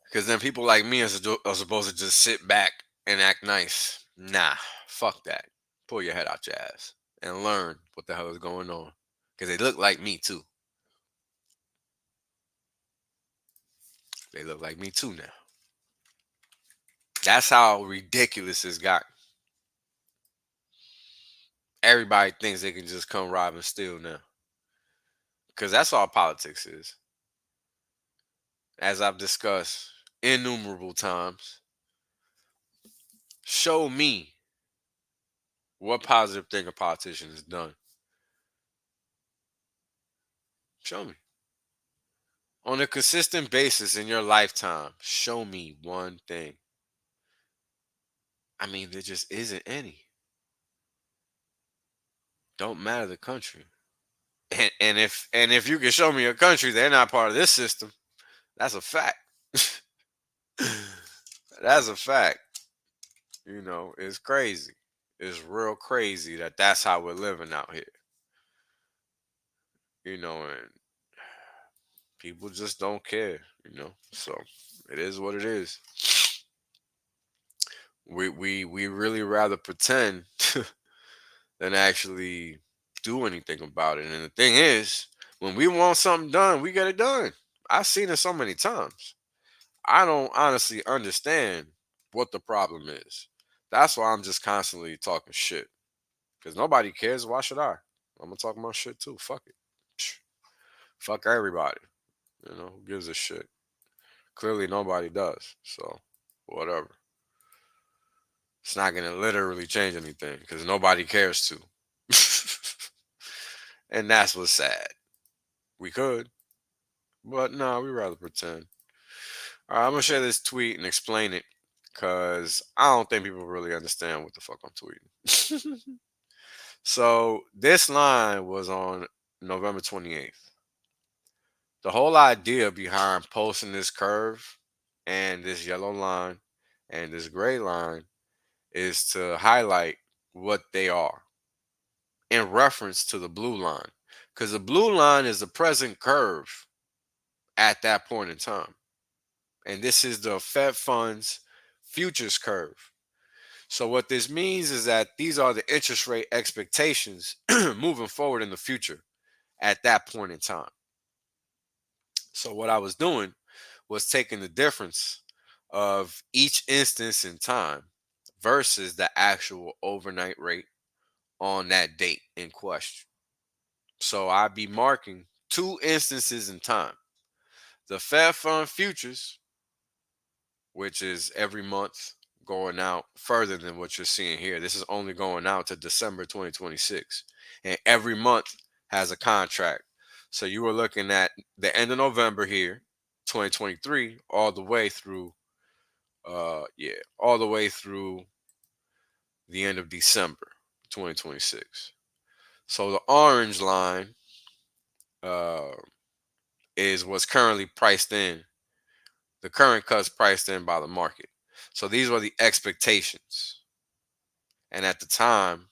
Because then people like me are supposed to just sit back and act nice. Nah, fuck that. Pull your head out your ass and learn what the hell is going on. Because they look like me too. They look like me too now. That's how ridiculous it's got. Everybody thinks they can just come rob and steal now. Because that's all politics is. As I've discussed innumerable times, show me what positive thing a politician has done. Show me. On a consistent basis in your lifetime, show me one thing. I mean, there just isn't any. Don't matter the country. And if you can show me a country they're not part of this system, that's a fact. That's a fact. It's crazy. It's real crazy that that's how we're living out here. And people just don't care. So it is what it is. We really rather pretend than actually do anything about it. And the thing is, when we want something done, we get it done. I've seen it so many times. I don't honestly understand what the problem is. That's why I'm just constantly talking shit. Because nobody cares. Why should I? I'm gonna talk my shit too. Fuck it. Psh, fuck everybody. Who gives a shit? Clearly nobody does. So whatever. It's not gonna literally change anything because nobody cares to. And that's what's sad. We could, but no, we rather pretend. All right, I'm gonna share this tweet and explain it because I don't think people really understand what the fuck I'm tweeting. So this line was on November 28th. The whole idea behind posting this curve and this yellow line and this gray line is to highlight what they are in reference to the blue line. Because the blue line is the present curve at that point in time. And this is the Fed funds futures curve. So what this means is that these are the interest rate expectations moving forward in the future at that point in time. So what I was doing was taking the difference of each instance in time versus the actual overnight rate on that date in question. So I'd be marking two instances in time. The Fed Fund futures, which is every month going out further than what you're seeing here. This is only going out to December 2026. And every month has a contract. So you were looking at the end of November here, 2023, all the way through all the way through the end of December 2026. So the orange line uh, is what's currently priced in, the current cuts priced in by the market. So these were the expectations. And at the time,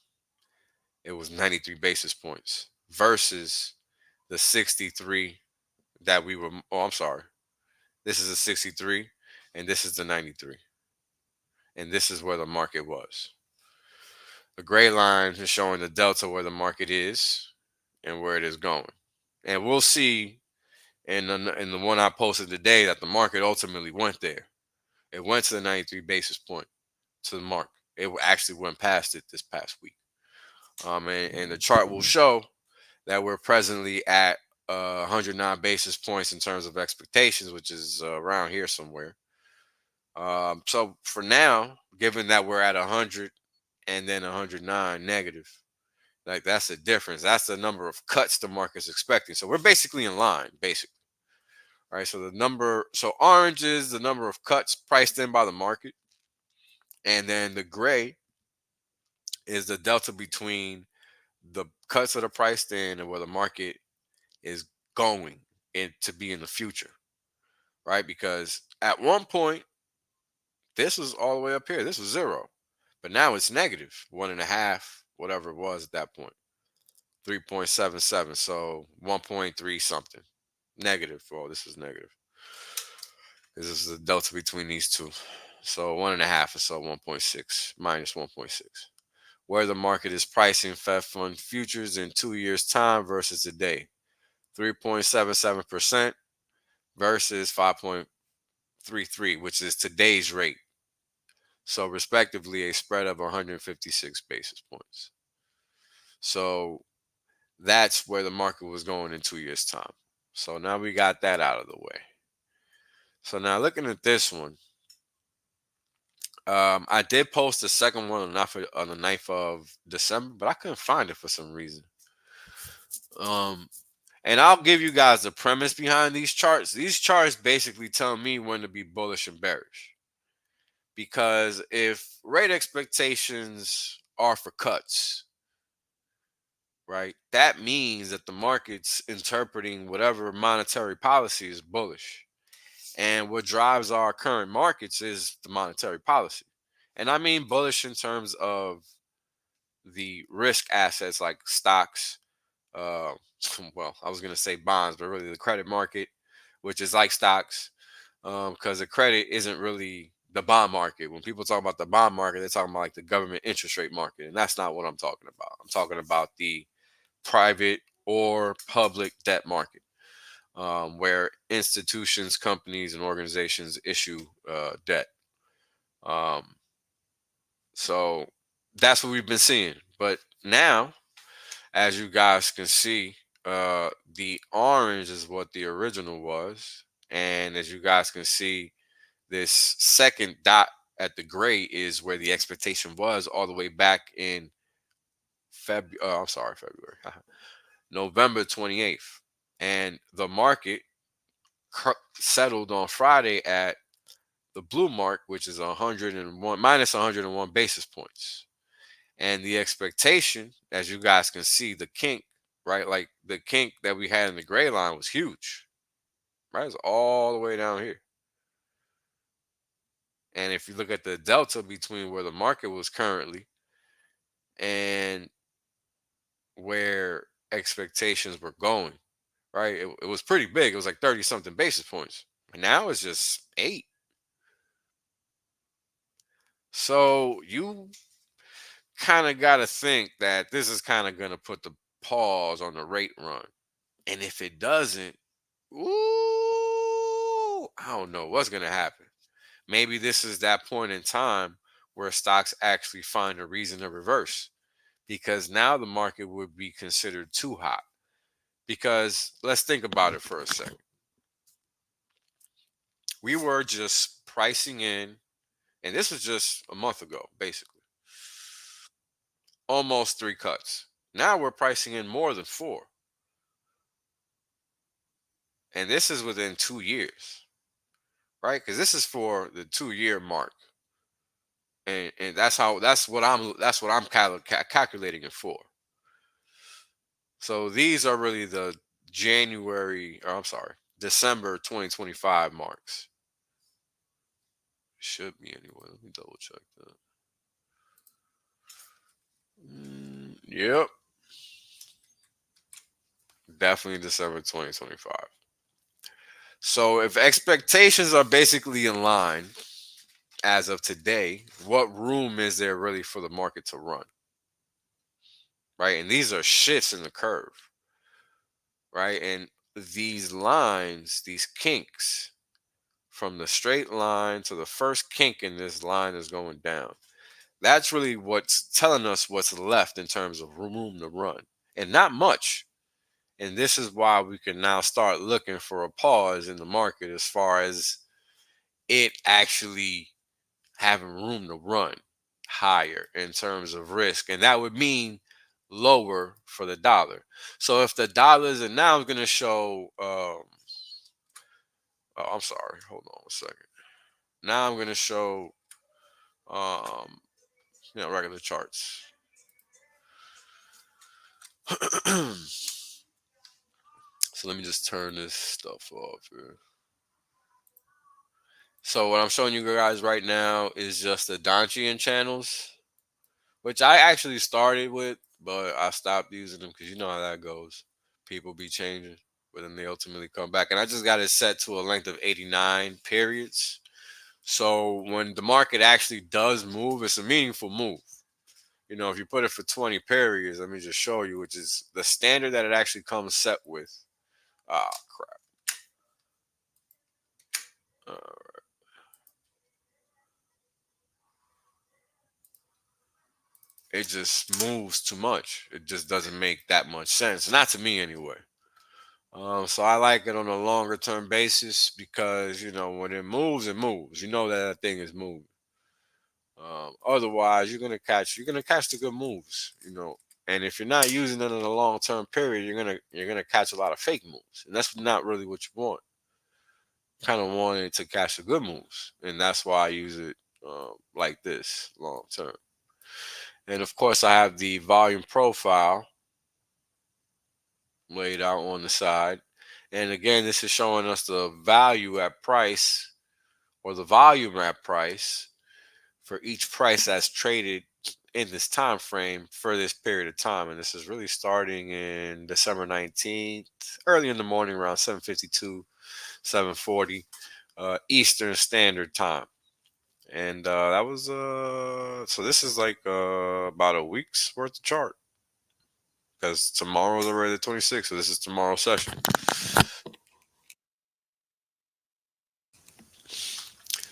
it was 93 basis points versus the 63 that we were. Oh, I'm sorry. This is a 63 and this is the 93. And this is where the market was. The gray line is showing the delta where the market is and where it is going. And we'll see in the one I posted today that the market ultimately went there. It went to the 93 basis point to the mark. It actually went past it this past week. And the chart will show that we're presently at 109 basis points in terms of expectations, which is around here somewhere. So for now, given that we're at 100 and then 109 negative, like that's the difference. That's the number of cuts the market's expecting. So we're basically in line, basically. All right. So orange is the number of cuts priced in by the market. And then the gray is the delta between the cuts that are priced in and where the market is going to be in the future. Right. Because at one point, this was all the way up here. This was zero. But now it's negative, 1.5, whatever it was at that point. 3.77. So 1.3 something. Negative. Well, this is negative. This is the delta between these two. So 1.5 or so 1.6 minus 1.6. Where the market is pricing Fed Fund futures in 2 years' time versus today. 3.77% versus 5.33, which is today's rate. So respectively, a spread of 156 basis points. So that's where the market was going in 2 years' time. So now we got that out of the way. So now looking at this one, I did post the second one on the 9th of December, but I couldn't find it for some reason. And I'll give you guys the premise behind these charts. These charts basically tell me when to be bullish and bearish. Because if rate expectations are for cuts, right, that means that the market's interpreting whatever monetary policy is bullish. And what drives our current markets is the monetary policy. And I mean bullish in terms of the risk assets like stocks, uh, well, I was going to say bonds, but really the credit market, which is like stocks, because the credit isn't really the bond market. When people talk about the bond market, they're talking about like the government interest rate market, and that's not what I'm talking about. I'm talking about the private or public debt market, where institutions, companies, and organizations issue debt. Um, so that's what we've been seeing. But now, as you guys can see, the orange is what the original was. And as you guys can see, this second dot at the gray is where the expectation was all the way back in February, November 28th. And the market settled on Friday at the blue mark, which is 101 minus 101 basis points. And the expectation, as you guys can see, the kink, right? Like the kink that we had in the gray line was huge, right? It's all the way down here. And if you look at the delta between where the market was currently and where expectations were going, right? It was pretty big. It was like 30 something basis points. And now it's just 8. So you kind of got to think that this is kind of going to put the pause on the rate run. And if it doesn't, ooh, I don't know what's going to happen. Maybe this is that point in time where stocks actually find a reason to reverse, because now the market would be considered too hot. Because let's think about it for a second. We were just pricing in, and this was just a month ago, basically, almost 3 cuts. Now we're pricing in more than 4. And this is within 2 years, right? Because this is for the 2-year mark. And that's what I'm calculating it for. So these are really the December 2025 marks. Should be anyway. Let me double check that. Yep. Definitely December 2025. So if expectations are basically in line as of today, what room is there really for the market to run? Right? And these are shifts in the curve. Right? And these lines, these kinks, from the straight line to the first kink in this line is going down. That's really what's telling us what's left in terms of room to run, and not much. And this is why we can now start looking for a pause in the market as far as it actually having room to run higher in terms of risk. And that would mean lower for the dollar. So if the dollars, and now I'm going to show, I'm sorry, hold on a second. Now I'm going to show, regular charts. So let me just turn this stuff off here. So what I'm showing you guys right now is just the Donchian channels, which I actually started with, but I stopped using them because you know how that goes. People be changing, but then they ultimately come back. And I just got it set to a length of 89 periods. So when the market actually does move, it's a meaningful move. You know, if you put it for 20 periods, let me just show you, which is the standard that it actually comes set with. Ah, crap. All right. It just moves too much. It just doesn't make that much sense. Not to me anyway. So I like it on a longer term basis because, you know, when it moves, it moves. You know that thing is moving. Otherwise, you're gonna catch the good moves, you know. And if you're not using it in a long term period, you're gonna catch a lot of fake moves, and that's not really what you want. Kind of wanting to catch the good moves, and that's why I use it like this long term. And of course, I have the volume profile laid out on the side. And again, this is showing us the value at price or the volume at price for each price that's traded in this time frame for this period of time, and this is really starting in December 19th, early in the morning, around 7:52, 7:40 Eastern Standard Time. And that was so this is like about a week's worth of chart, because tomorrow's already the 26th, so this is tomorrow's session.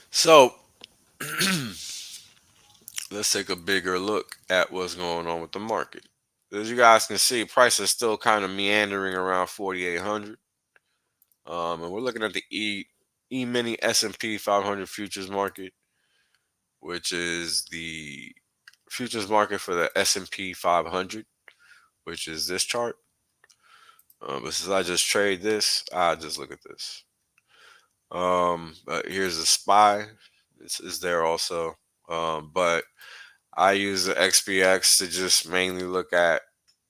So let's take a bigger look at what's going on with the market. As you guys can see, price is still kind of meandering around 4,800. And we're looking at the E-mini S&P 500 futures market, which is the futures market for the S&P 500, which is this chart. But since I just trade this, I just look at this. But here's the SPY. This is there also. But I use the XPX to just mainly look at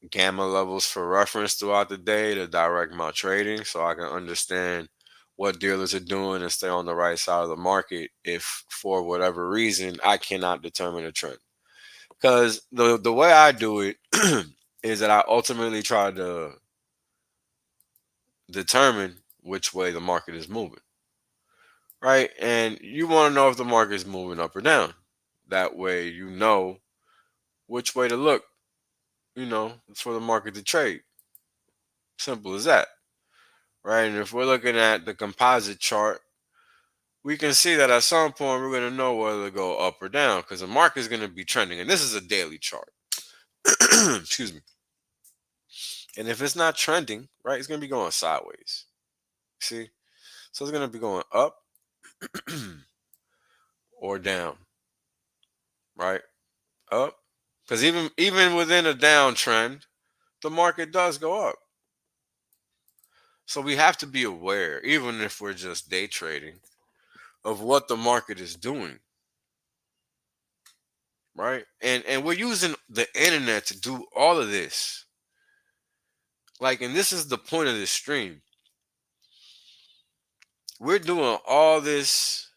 gamma levels for reference throughout the day to direct my trading, so I can understand what dealers are doing and stay on the right side of the market if for whatever reason I cannot determine a trend. Because the way I do it is that I ultimately try to determine which way the market is moving, right? And you want to know if the market is moving up or down. That way you know which way to look, for the market to trade. Simple as that, right? And if we're looking at the composite chart, we can see that at some point we're going to know whether to go up or down, because the market is going to be trending. And this is a daily chart. Excuse me. And if it's not trending, right, it's going to be going sideways. See? So it's going to be going up or down, right? Up. Because even within a downtrend, the market does go up. So we have to be aware, even if we're just day trading, of what the market is doing, right? And we're using the internet to do all of this. Like, and this is the point of this stream. We're doing all this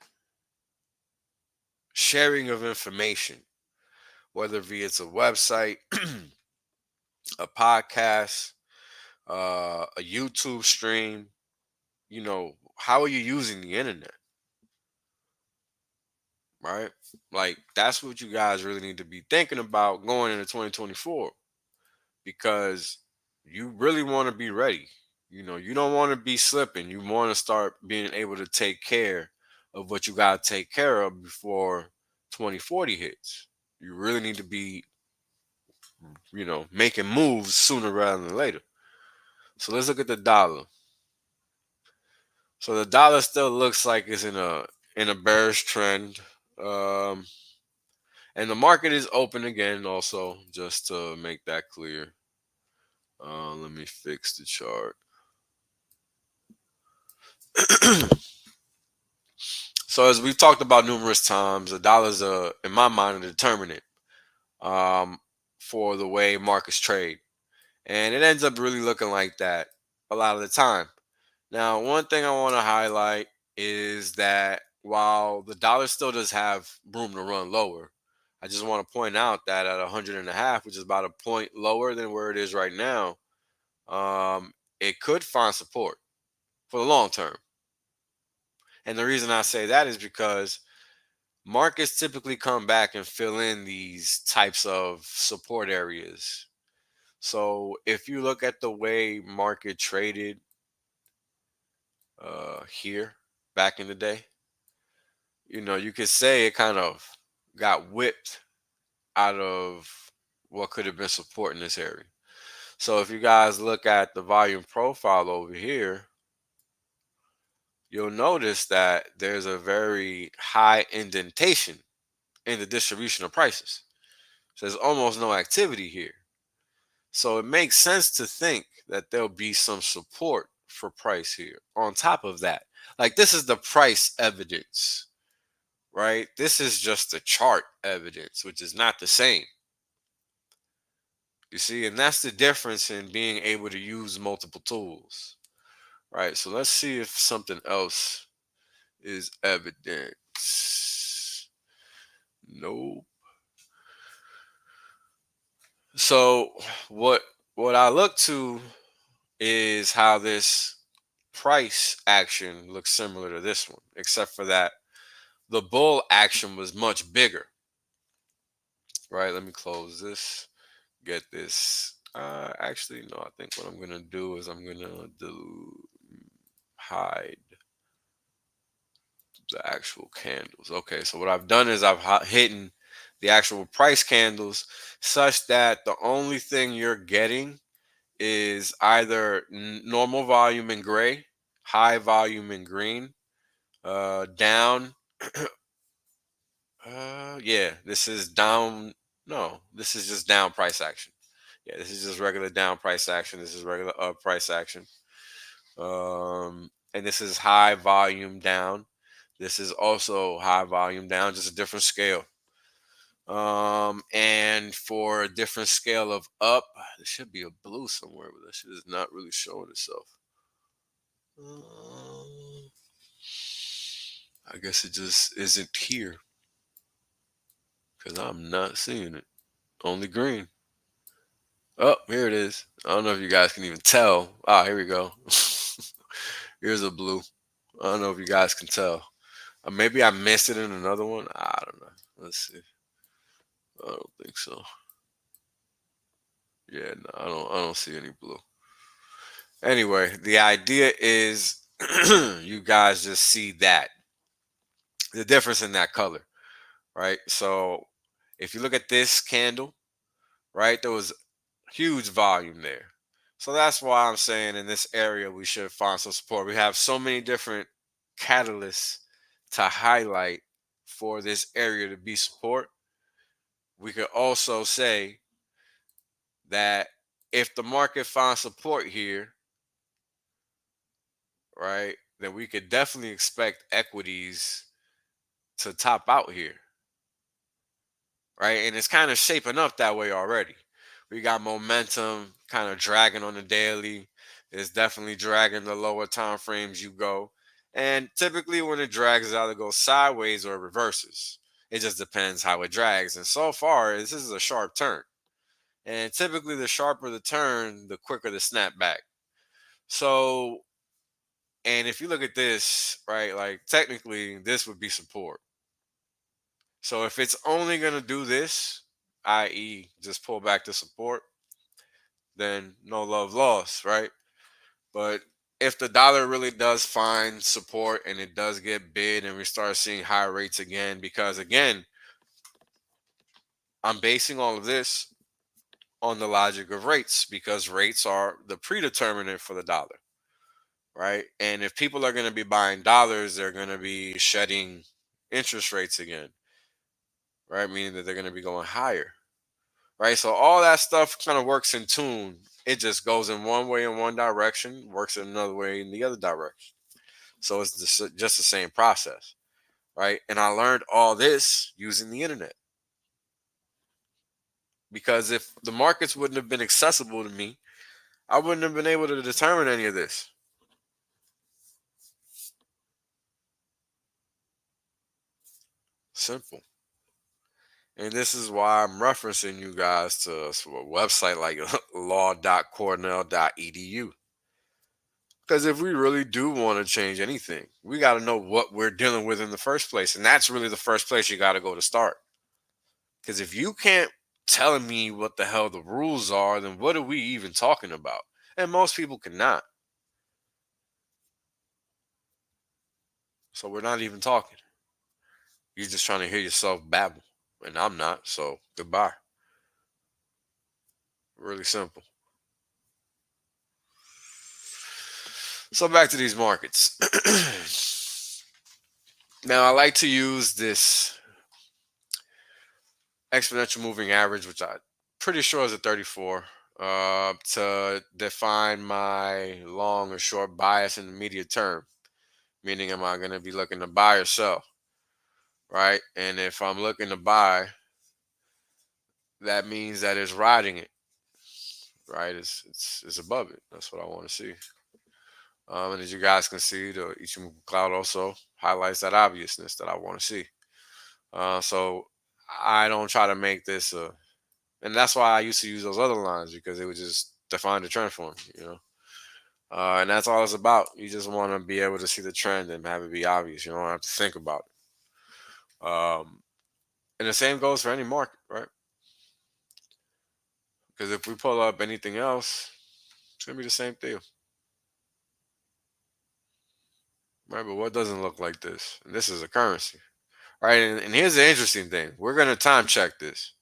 sharing of information, whether it be it's a website, a podcast, a YouTube stream. How are you using the internet? Right? Like, that's what you guys really need to be thinking about going into 2024, because you really want to be ready. You don't want to be slipping. You want to start being able to take care of what you got to take care of before 2040 hits. You really need to be, making moves sooner rather than later. So let's look at the dollar. So the dollar still looks like it's in a bearish trend. And the market is open again also, just to make that clear. Let me fix the chart. So as we've talked about numerous times, the dollar's in my mind, a determinant for the way markets trade. And it ends up really looking like that a lot of the time. Now, one thing I want to highlight is that while the dollar still does have room to run lower, I just want to point out that at 100.5, which is about a point lower than where it is right now, it could find support for the long term. And the reason I say that is because markets typically come back and fill in these types of support areas. So if you look at the way market traded here back in the day, you could say it kind of got whipped out of what could have been support in this area. So if you guys look at the volume profile over here, you'll notice that there's a very high indentation in the distribution of prices. So there's almost no activity here. So it makes sense to think that there'll be some support for price here on top of that. Like, this is the price evidence, right? This is just the chart evidence, which is not the same. You see, and that's the difference in being able to use multiple tools, right? So let's see if something else is evidence. Nope. So what I look to is how this price action looks similar to this one, except for that the bull action was much bigger. Right? Let me close this. Get this. Actually, no. I think what I'm gonna do is I'm gonna hide the actual candles. Okay, so what I've done is I've hidden the actual price candles such that the only thing you're getting is either normal volume in gray, high volume in green, down. Yeah, this is down. No, this is just down price action. Yeah, this is just regular down price action. This is regular up price action. And this is high volume down. This is also high volume down, just a different scale. And for a different scale of up, there should be a blue somewhere, but this shit is not really showing itself. I guess it just isn't here because I'm not seeing it. Only green. Oh, here it is. I don't know if you guys can even tell. Ah, here we go. Here's a blue. I don't know if you guys can tell. Maybe I missed it in another one. I don't know. Let's see. I don't think so. Yeah, no, I don't see any blue. Anyway, the idea is you guys just see that the difference in that color, right? So if you look at this candle, right, there was huge volume there. So that's why I'm saying in this area we should find some support. We have so many different catalysts to highlight for this area to be support. We could also say that if the market finds support here, right, then we could definitely expect equities to top out here, right? And it's kind of shaping up that way already. We got momentum kind of dragging on the daily. It's definitely dragging the lower time frames you go. And typically when it drags, it either goes sideways or reverses. It just depends how it drags. And so far, this is a sharp turn. And typically the sharper the turn, the quicker the snapback. So, and if you look at this, right, like technically this would be support. So if it's only going to do this, i.e., just pull back to support, then no love lost, right? But if the dollar really does find support and it does get bid and we start seeing high rates again, because again, I'm basing all of this on the logic of rates because rates are the predeterminant for the dollar, right? And if people are going to be buying dollars, they're going to be shedding interest rates again, right? Meaning that they're going to be going higher, right? So all that stuff kind of works in tune. It just goes in one way in one direction, works in another way in the other direction. So it's just the same process, right? And I learned all this using the internet because if the markets wouldn't have been accessible to me, I wouldn't have been able to determine any of this. Simple. And this is why I'm referencing you guys to a website like law.cornell.edu. Because if we really do want to change anything, we got to know what we're dealing with in the first place. And that's really the first place you got to go to start. Because if you can't tell me what the hell the rules are, then what are we even talking about? And most people cannot. So we're not even talking. You're just trying to hear yourself babble. And I'm not. So goodbye. Really simple. So back to these markets. Now I like to use this exponential moving average, which I'm pretty sure is a 34, to define my long or short bias in the immediate term. Meaning, am I going to be looking to buy or sell? Right? And if I'm looking to buy, that means that it's riding it. Right? It's above it. That's what I want to see. And as you guys can see, the Ichimoku cloud also highlights that obviousness that I want to see. So I don't try to make this a And that's why I used to use those other lines because it would just define the trend for me. And that's all it's about. You just want to be able to see the trend and have it be obvious. You don't have to think about it. And the same goes for any market, right? Because if we pull up anything else, it's gonna be the same thing, right? But what doesn't look like this? And this is a currency, right? And here's the interesting thing: we're gonna time check this.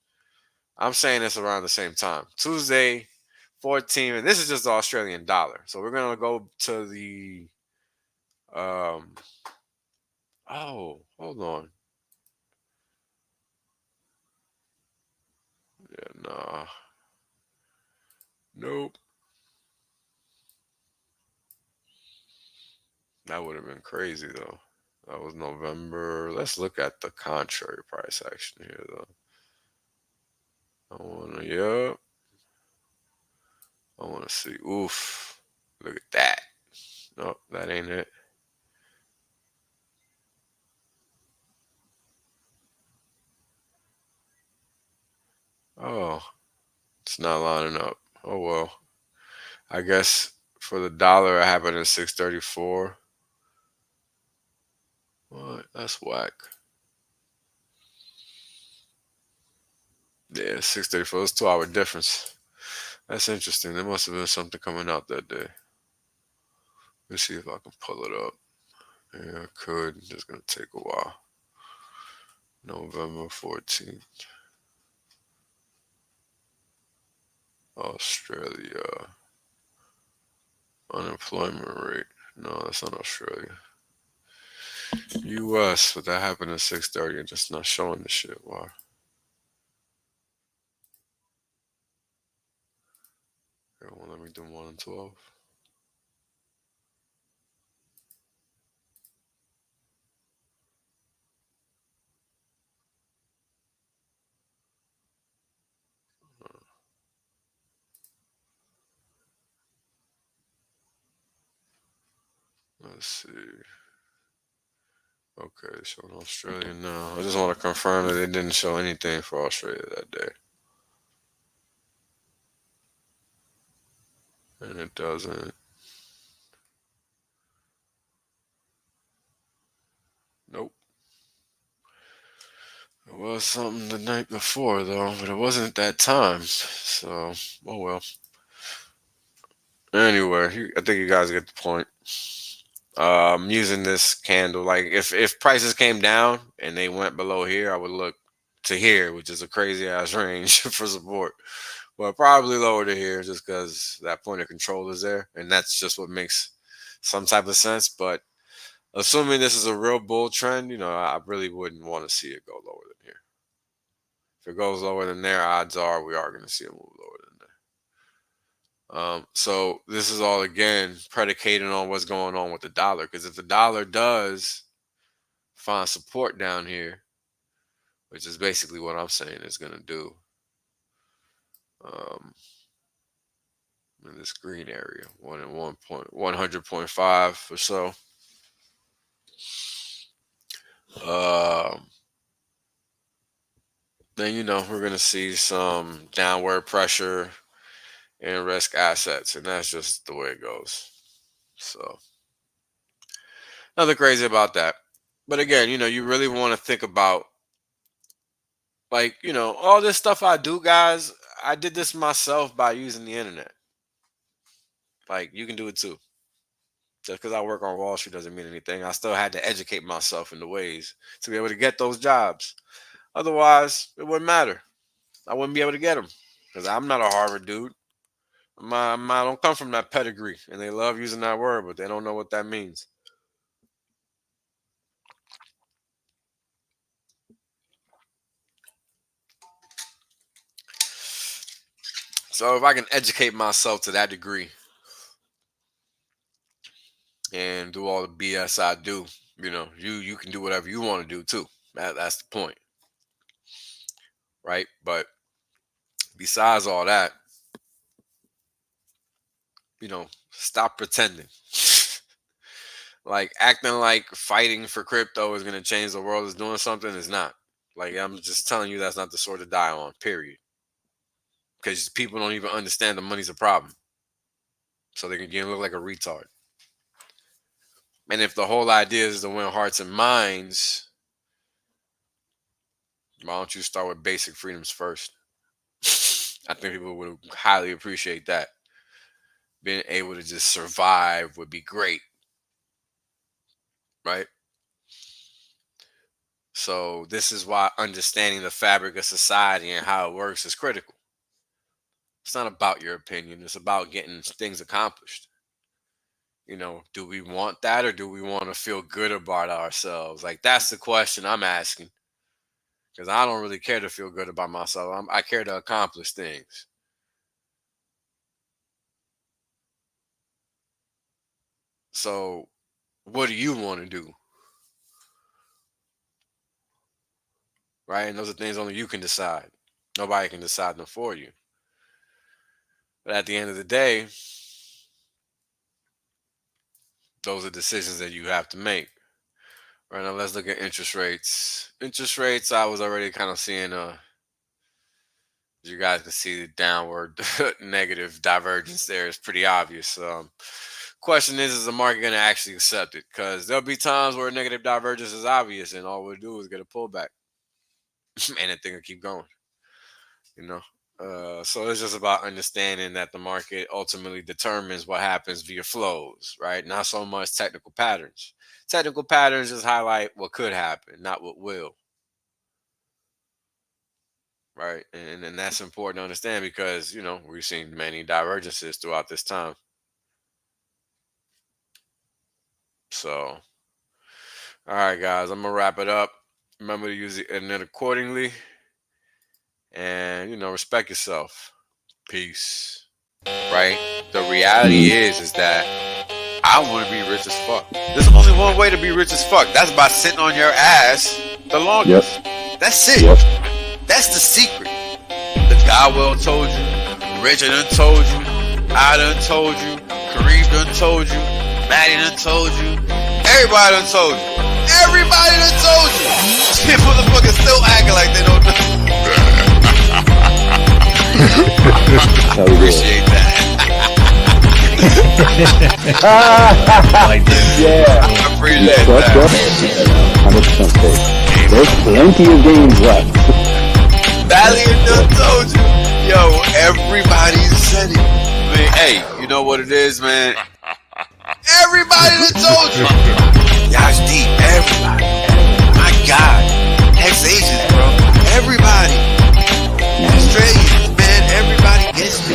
I'm saying this around the same time, Tuesday, 14, and this is just the Australian dollar. So we're gonna go to the um. Oh, hold on. Yeah, nah, nope. That would have been crazy though. That was November. Let's look at the contrary price action here though. I wanna, yep. I wanna see. Oof. Look at that. Nope, that ain't it. Oh, it's not lining up. Oh well. I guess for the dollar, it happened at 634. What? That's whack. Yeah, 634. It's 2 hour difference. That's interesting. There must have been something coming out that day. Let's see if I can pull it up. Yeah, I could. It's just gonna take a while. November 14th. Australia. Unemployment rate. No, that's not Australia. US, but that happened at 6:30 and just not showing the shit. Why? It won't let me do more than 12. Let's see. Okay, it's showing Australia now. I just want to confirm that it didn't show anything for Australia that day. And it doesn't. Nope. It was something the night before, though, but it wasn't at that time. So, oh well. Anyway, I think you guys get the point. Using this candle, like if prices came down and they went below here, I would look to here, which is a crazy ass range for support. But probably lower to here just because that point of control is there, and that's just what makes some type of sense. But assuming this is a real bull trend, I really wouldn't want to see it go lower than here. If it goes lower than there, odds are we are going to see it move lower than there. So this is all again predicated on what's going on with the dollar. Because if the dollar does find support down here, which is basically what I'm saying it's going to do, um, in this green area, 100.5 or so. Um, then we're gonna see some downward pressure in risk assets, and that's just the way it goes. So nothing crazy about that. But again, you really want to think about like all this stuff I do, guys. I did this myself by using the internet. Like you can do it too. Just because I work on Wall Street doesn't mean anything. I still had to educate myself in the ways to be able to get those jobs. Otherwise, it wouldn't matter. I wouldn't be able to get them because I'm not a Harvard dude. I don't come from that pedigree, and they love using that word, but they don't know what that means. So if I can educate myself to that degree and do all the BS I do, you can do whatever you want to do too. That's the point, right? But besides all that, stop pretending. Like acting like fighting for crypto is going to change the world is doing something is not. Like I'm just telling you that's not the sword to die on. Period. because people don't even understand the money's a problem. So they can look like a retard. And if the whole idea is to win hearts and minds, why don't you start with basic freedoms first? I think people would highly appreciate that. Being able to just survive would be great. Right? So this is why understanding the fabric of society and how it works is critical. It's not about your opinion. It's about getting things accomplished. You know, do we want that, or do we want to feel good about ourselves? Like, that's the question I'm asking. Because I don't really care to feel good about myself. I care to accomplish things. So what do you want to do? Right? And those are things only you can decide. Nobody can decide them for you. But at the end of the day, those are decisions that you have to make. Right, now let's look at interest rates. Interest rates, I was already kind of seeing, you guys can see the downward negative divergence there. It's pretty obvious. Question is the market going to actually accept it? Because there'll be times where negative divergence is obvious and all we'll do is get a pullback. And the thing will keep going. You know? So it's just about understanding that the market ultimately determines what happens via flows, right? Not so much technical patterns. Technical patterns just highlight what could happen, not what will. Right? And that's important to understand because, you know, we've seen many divergences throughout this time. So, all right, guys, I'm going to wrap it up. Remember to use the internet accordingly. And, you know, respect yourself. Peace. Right? The reality is that I want to be rich as fuck. There's only one way to be rich as fuck. That's by sitting on your ass the longest. Yep. That's it. Yep. That's the secret. The guy well told you. Richard done told you. I done told you. Kareem done told you. Maddie done told you. Everybody done told you. Everybody done told you. Shit, motherfuckers still acting like they don't know. Appreciate that. Yeah. I appreciate that. 100% safe. There's plenty of games left. Valiant done told you. Yo, everybody said it. I mean, hey, you know what it is, man? Everybody done told you. Y'all's deep. Everybody. My God. Ex-Asians, bro. Everybody. Australians, man. Everybody gets me.